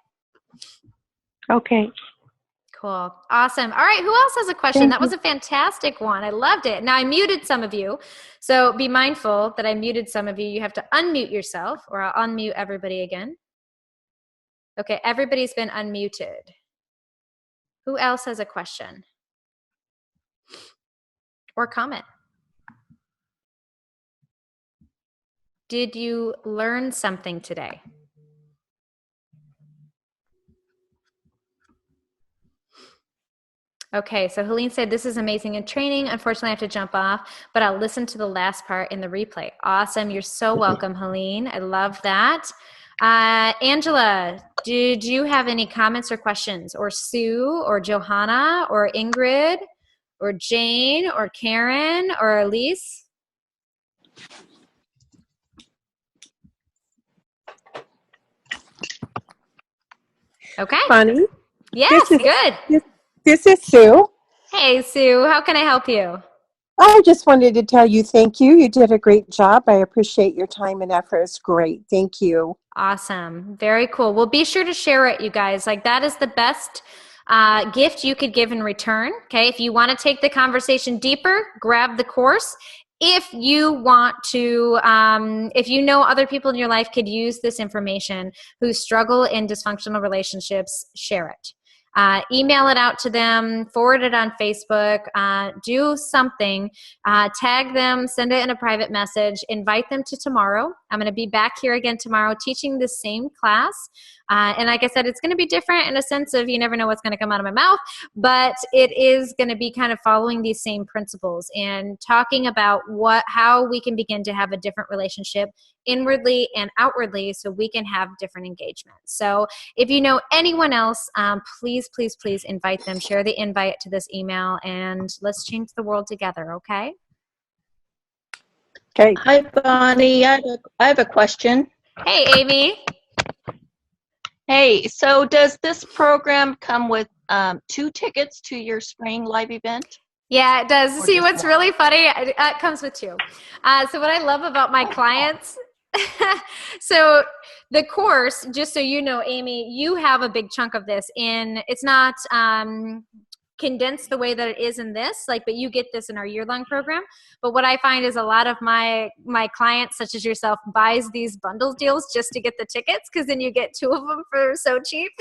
Okay. Cool. Awesome. All right. Who else has a question? That was a fantastic one. I loved it. Now I muted some of you. So be mindful that I muted some of you. You have to unmute yourself, or I'll unmute everybody again. Okay. Everybody's been unmuted. Who else has a question or comment? Did you learn something today? Okay, so Helene said, this is amazing in training. Unfortunately, I have to jump off, but I'll listen to the last part in the replay. Awesome. You're so welcome, Helene. I love that. Angela, did you have any comments or questions? Or Sue, or Johanna, or Ingrid, or Jane, or Karen, or Elise? Okay. Bonnie? Yes, good. This is Sue. Hey, Sue. How can I help you? I just wanted to tell you thank you. You did a great job. I appreciate your time and effort. It's great. Thank you. Awesome. Very cool. Well, be sure to share it, you guys. Like, that is the best gift you could give in return. Okay. If you want to take the conversation deeper, grab the course. If you want to, if you know other people in your life could use this information who struggle in dysfunctional relationships, share it. Email it out to them, forward it on Facebook, do something, tag them, send it in a private message, invite them to tomorrow. I'm going to be back here again tomorrow teaching the same class. And like I said, it's going to be different in a sense of you never know what's going to come out of my mouth, but it is going to be kind of following these same principles and talking about how we can begin to have a different relationship inwardly and outwardly so we can have different engagements. So if you know anyone else, please, please, please invite them, share the invite to this email, and let's change the world together, okay? Okay. Hi, Bonnie. I have a question. Hey, Amy. Hey, so does this program come with 2 tickets to your spring live event? Yeah, it does. See, what's really funny, it comes with 2. So what I love about my clients, so the course, just so you know, Amy, you have a big chunk of this in, it's not, condensed the way that it is in this, like, but you get this in our year-long program. But what I find is a lot of my clients, such as yourself, buys these bundle deals just to get the tickets, because then you get 2 of them for so cheap.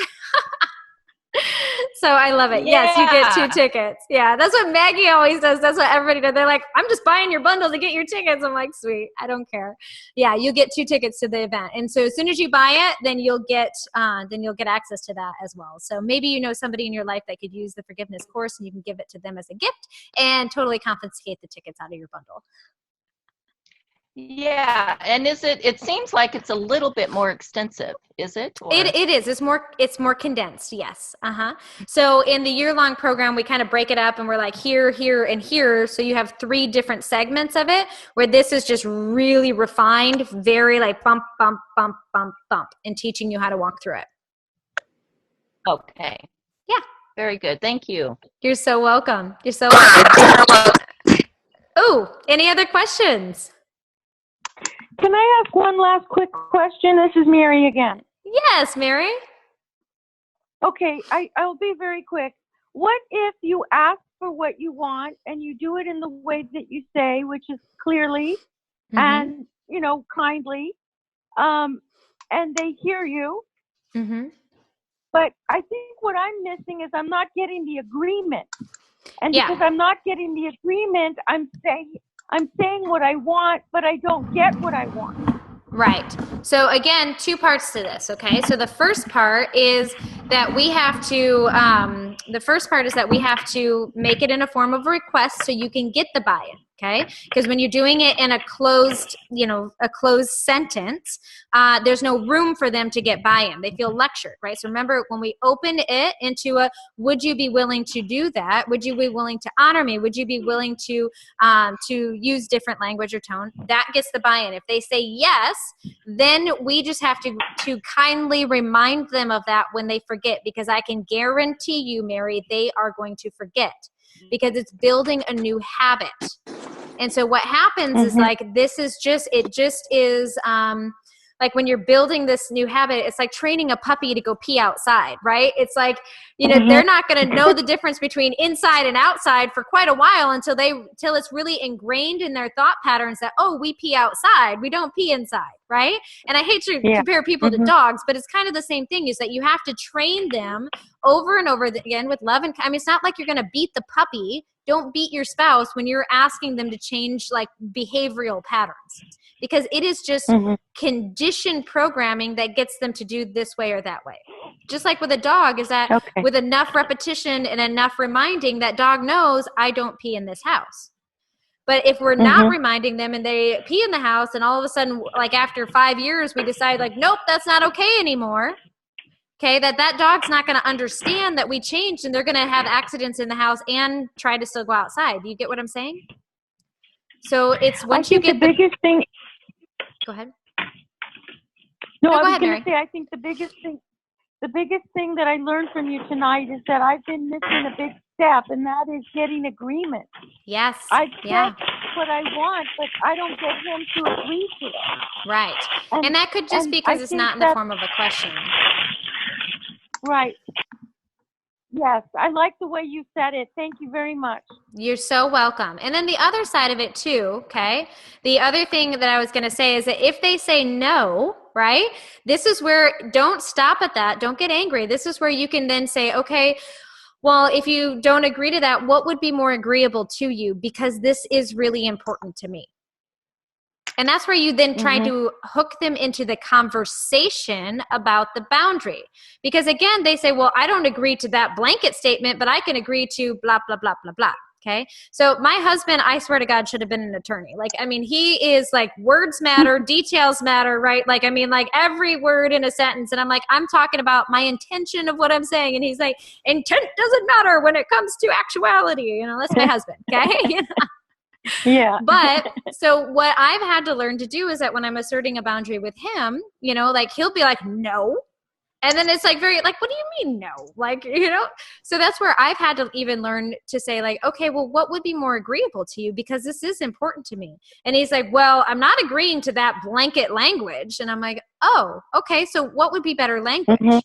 So I love it. Yeah. Yes, you get 2 tickets. Yeah, that's what Maggie always does. That's what everybody does. They're like, I'm just buying your bundle to get your tickets. I'm like, sweet. I don't care. Yeah, you get 2 tickets to the event. And so as soon as you buy it, then you'll get access to that as well. So maybe you know somebody in your life that could use the forgiveness course, and you can give it to them as a gift and totally confiscate the tickets out of your bundle. Yeah, and it seems like it's a little bit more extensive, is it? Or? It is. It's more condensed, yes. So in the year-long program, we kind of break it up, and we're like here, here, and here. So you have 3 different segments of it, where this is just really refined, very like bump, bump, bump, bump, bump, and teaching you how to walk through it. Okay. Yeah. Very good. Thank you. You're so welcome. You're so welcome. Oh, any other questions? Can I ask one last quick question? This is Mary again. Yes, Mary. Okay, I'll be very quick. What if you ask for what you want and you do it in the way that you say, which is clearly and, kindly, and they hear you? But I think what I'm missing is I'm not getting the agreement. And because I'm not getting the agreement, I'm saying what I want, but I don't get what I want. Right. So again, 2 parts to this. Okay. So the first part is that we have to, make it in a form of a request so you can get the buy-in. Okay. Because when you're doing it in a closed sentence, there's no room for them to get buy-in. They feel lectured, right? So remember, when we open it into a, would you be willing to do that? Would you be willing to honor me? Would you be willing to use different language or tone? That gets the buy-in. If they say yes, then we just have to kindly remind them of that when they forget, because I can guarantee you, Mary, they are going to forget, because it's building a new habit. And so what happens is like, it just is like when you're building this new habit, it's like training a puppy to go pee outside, right? It's like, they're not going to know the difference between inside and outside for quite a while until it's really ingrained in their thought patterns that, oh, we pee outside, we don't pee inside, right? And I hate to compare people to dogs, but it's kind of the same thing, is that you have to train them over and over again with love. And I mean, it's not like you're going to beat the puppy. Don't beat your spouse when you're asking them to change like behavioral patterns, because it is just conditioned programming that gets them to do this way or that way. Just like with a dog, is that with enough repetition and enough reminding, that dog knows, I don't pee in this house. But if we're not reminding them and they pee in the house, and all of a sudden, like after 5 years, we decide like, nope, that's not okay anymore. Okay, that dog's not going to understand that we changed, and they're going to have accidents in the house and try to still go outside. Do you get what I'm saying? So it's once you get the biggest thing. Go ahead. No, I go was ahead, going Mary. to say, I think the biggest thing that I learned from you tonight is that I've been missing a big step, and that is getting agreement. Yes. I get what I want, but I don't get him to agree to it. Right. And that could just be because it's not in the form of a question. Right. Yes, I like the way you said it. Thank you very much. You're so welcome. And then the other side of it too, okay? The other thing that I was going to say is that if they say no, right? This is where, don't stop at that. Don't get angry. This is where you can then say, okay, well, if you don't agree to that, what would be more agreeable to you? Because this is really important to me. And that's where you then try to hook them into the conversation about the boundary. Because again, they say, well, I don't agree to that blanket statement, but I can agree to blah, blah, blah, blah, blah. Okay. So my husband, I swear to God, should have been an attorney. Like, I mean, he is like, words matter, details matter, right? Like, I mean, like every word in a sentence. And I'm like, I'm talking about my intention of what I'm saying. And he's like, intent doesn't matter when it comes to actuality. That's my husband. Okay. Yeah. But so what I've had to learn to do is that when I'm asserting a boundary with him, like he'll be like, no. And then it's like very like, what do you mean no? Like, so that's where I've had to even learn to say like, okay, well, what would be more agreeable to you? Because this is important to me. And he's like, well, I'm not agreeing to that blanket language. And I'm like, oh, okay. So what would be better language?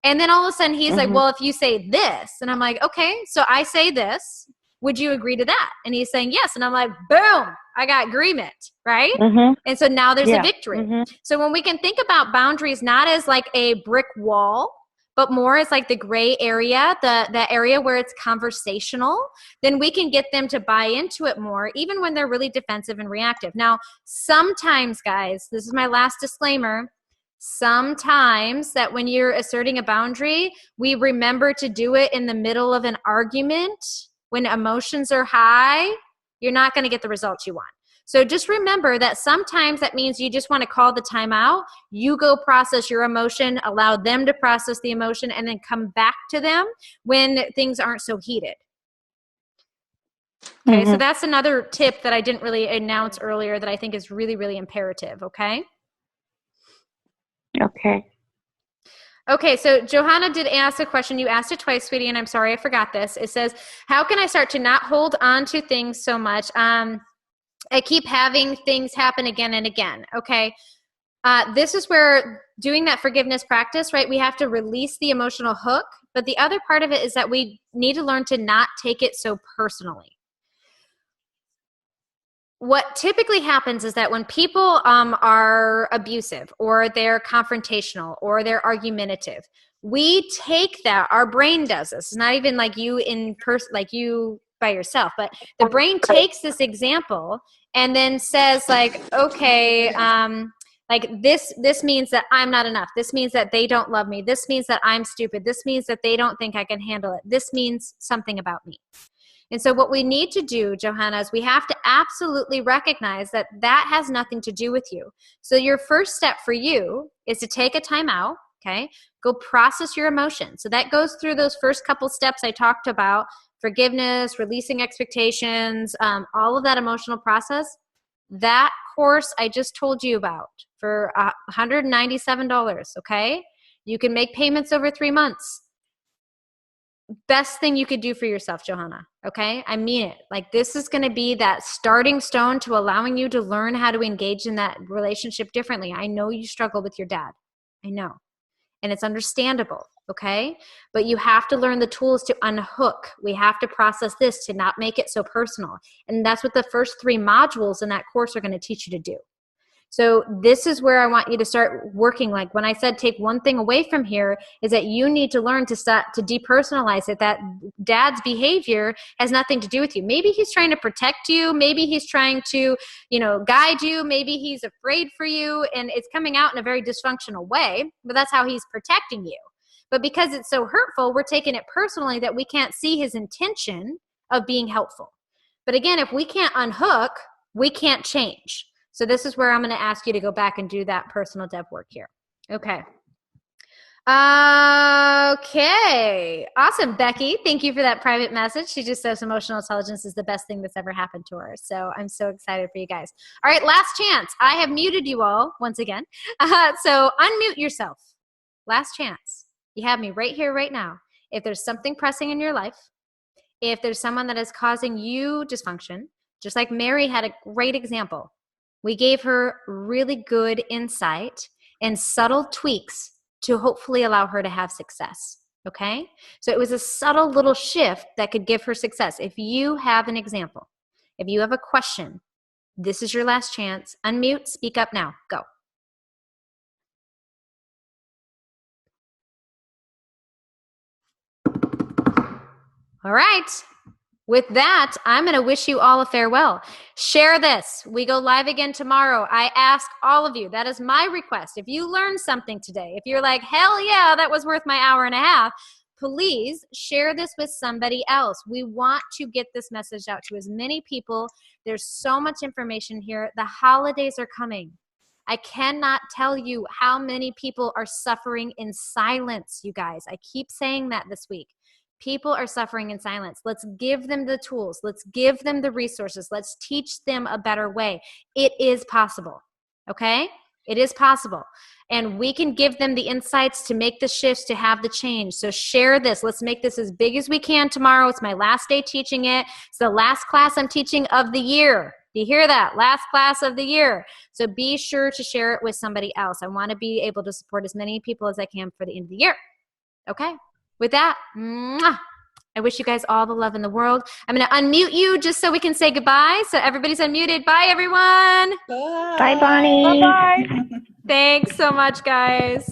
And then all of a sudden he's like, Mhm. well, if you say this, and I'm like, okay, so I say this, would you agree to that? And he's saying yes. And I'm like, boom, I got agreement, right? Mhm. And so now there's a Yeah. victory. Mhm. So when we can think about boundaries not as like a brick wall, but more as like the gray area, the area where it's conversational, then we can get them to buy into it more, even when they're really defensive and reactive. Now, sometimes, guys, this is my last disclaimer, sometimes that when you're asserting a boundary, we remember to do it in the middle of an argument when emotions are high. You're not going to get the results you want. So just remember that sometimes that means you just want to call the timeout. You go process your emotion, allow them to process the emotion, and then come back to them when things aren't so heated. Okay, so that's another tip that I didn't really announce earlier that I think is really, really imperative, okay? Okay. Okay, so Johanna did ask a question. You asked it twice, sweetie, and I'm sorry I forgot this. It says, how can I start to not hold on to things so much? I keep having things happen again and again, okay? This is where doing that forgiveness practice, right? We have to release the emotional hook, but the other part of it is that we need to learn to not take it so personally. What typically happens is that when people are abusive or they're confrontational or they're argumentative, we take that, our brain does this. It's not even like you in person, like you by yourself, but the brain takes this example and then says like, okay, like this means that I'm not enough. This means that they don't love me. This means that I'm stupid. This means that they don't think I can handle it. This means something about me. And so what we need to do, Johanna, is we have to absolutely recognize that that has nothing to do with you. So your first step for you is to take a time out, okay? Go process your emotions. So that goes through those first couple steps I talked about, forgiveness, releasing expectations, all of that emotional process. That course I just told you about for $197, okay? You can make payments over 3 months. Best thing you could do for yourself, Johanna, okay? I mean it. Like this is going to be that starting stone to allowing you to learn how to engage in that relationship differently. I know you struggle with your dad. I know. And it's understandable, okay? But you have to learn the tools to unhook. We have to process this to not make it so personal. And that's what the first 3 modules in that course are going to teach you to do. So this is where I want you to start working. Like when I said take one thing away from here is that you need to learn to start to depersonalize it, that dad's behavior has nothing to do with you. Maybe he's trying to protect you. Maybe he's trying to, guide you. Maybe he's afraid for you and it's coming out in a very dysfunctional way, but that's how he's protecting you. But because it's so hurtful, we're taking it personally that we can't see his intention of being helpful. But again, if we can't unhook, we can't change. So this is where I'm going to ask you to go back and do that personal dev work here. Okay. Okay. Awesome, Becky. Thank you for that private message. She just says emotional intelligence is the best thing that's ever happened to her. So I'm so excited for you guys. All right, last chance. I have muted you all once again. So unmute yourself. Last chance. You have me right here, right now. If there's something pressing in your life, if there's someone that is causing you dysfunction, just like Mary had a great example. We gave her really good insight and subtle tweaks to hopefully allow her to have success, okay? So it was a subtle little shift that could give her success. If you have an example, if you have a question, this is your last chance. Unmute, speak up now, go. All right. With that, I'm going to wish you all a farewell. Share this. We go live again tomorrow. I ask all of you, that is my request. If you learned something today, if you're like, hell yeah, that was worth my hour and a half, please share this with somebody else. We want to get this message out to as many people. There's so much information here. The holidays are coming. I cannot tell you how many people are suffering in silence, you guys. I keep saying that this week. People are suffering in silence. Let's give them the tools. Let's give them the resources. Let's teach them a better way. It is possible, okay? It is possible. And we can give them the insights to make the shifts, to have the change. So share this. Let's make this as big as we can tomorrow. It's my last day teaching it. It's the last class I'm teaching of the year. Do you hear that? Last class of the year. So be sure to share it with somebody else. I want to be able to support as many people as I can for the end of the year. Okay. With that, mwah, I wish you guys all the love in the world. I'm going to unmute you just so we can say goodbye. So everybody's unmuted. Bye, everyone. Bye, Bonnie. Bye-bye. Thanks so much, guys.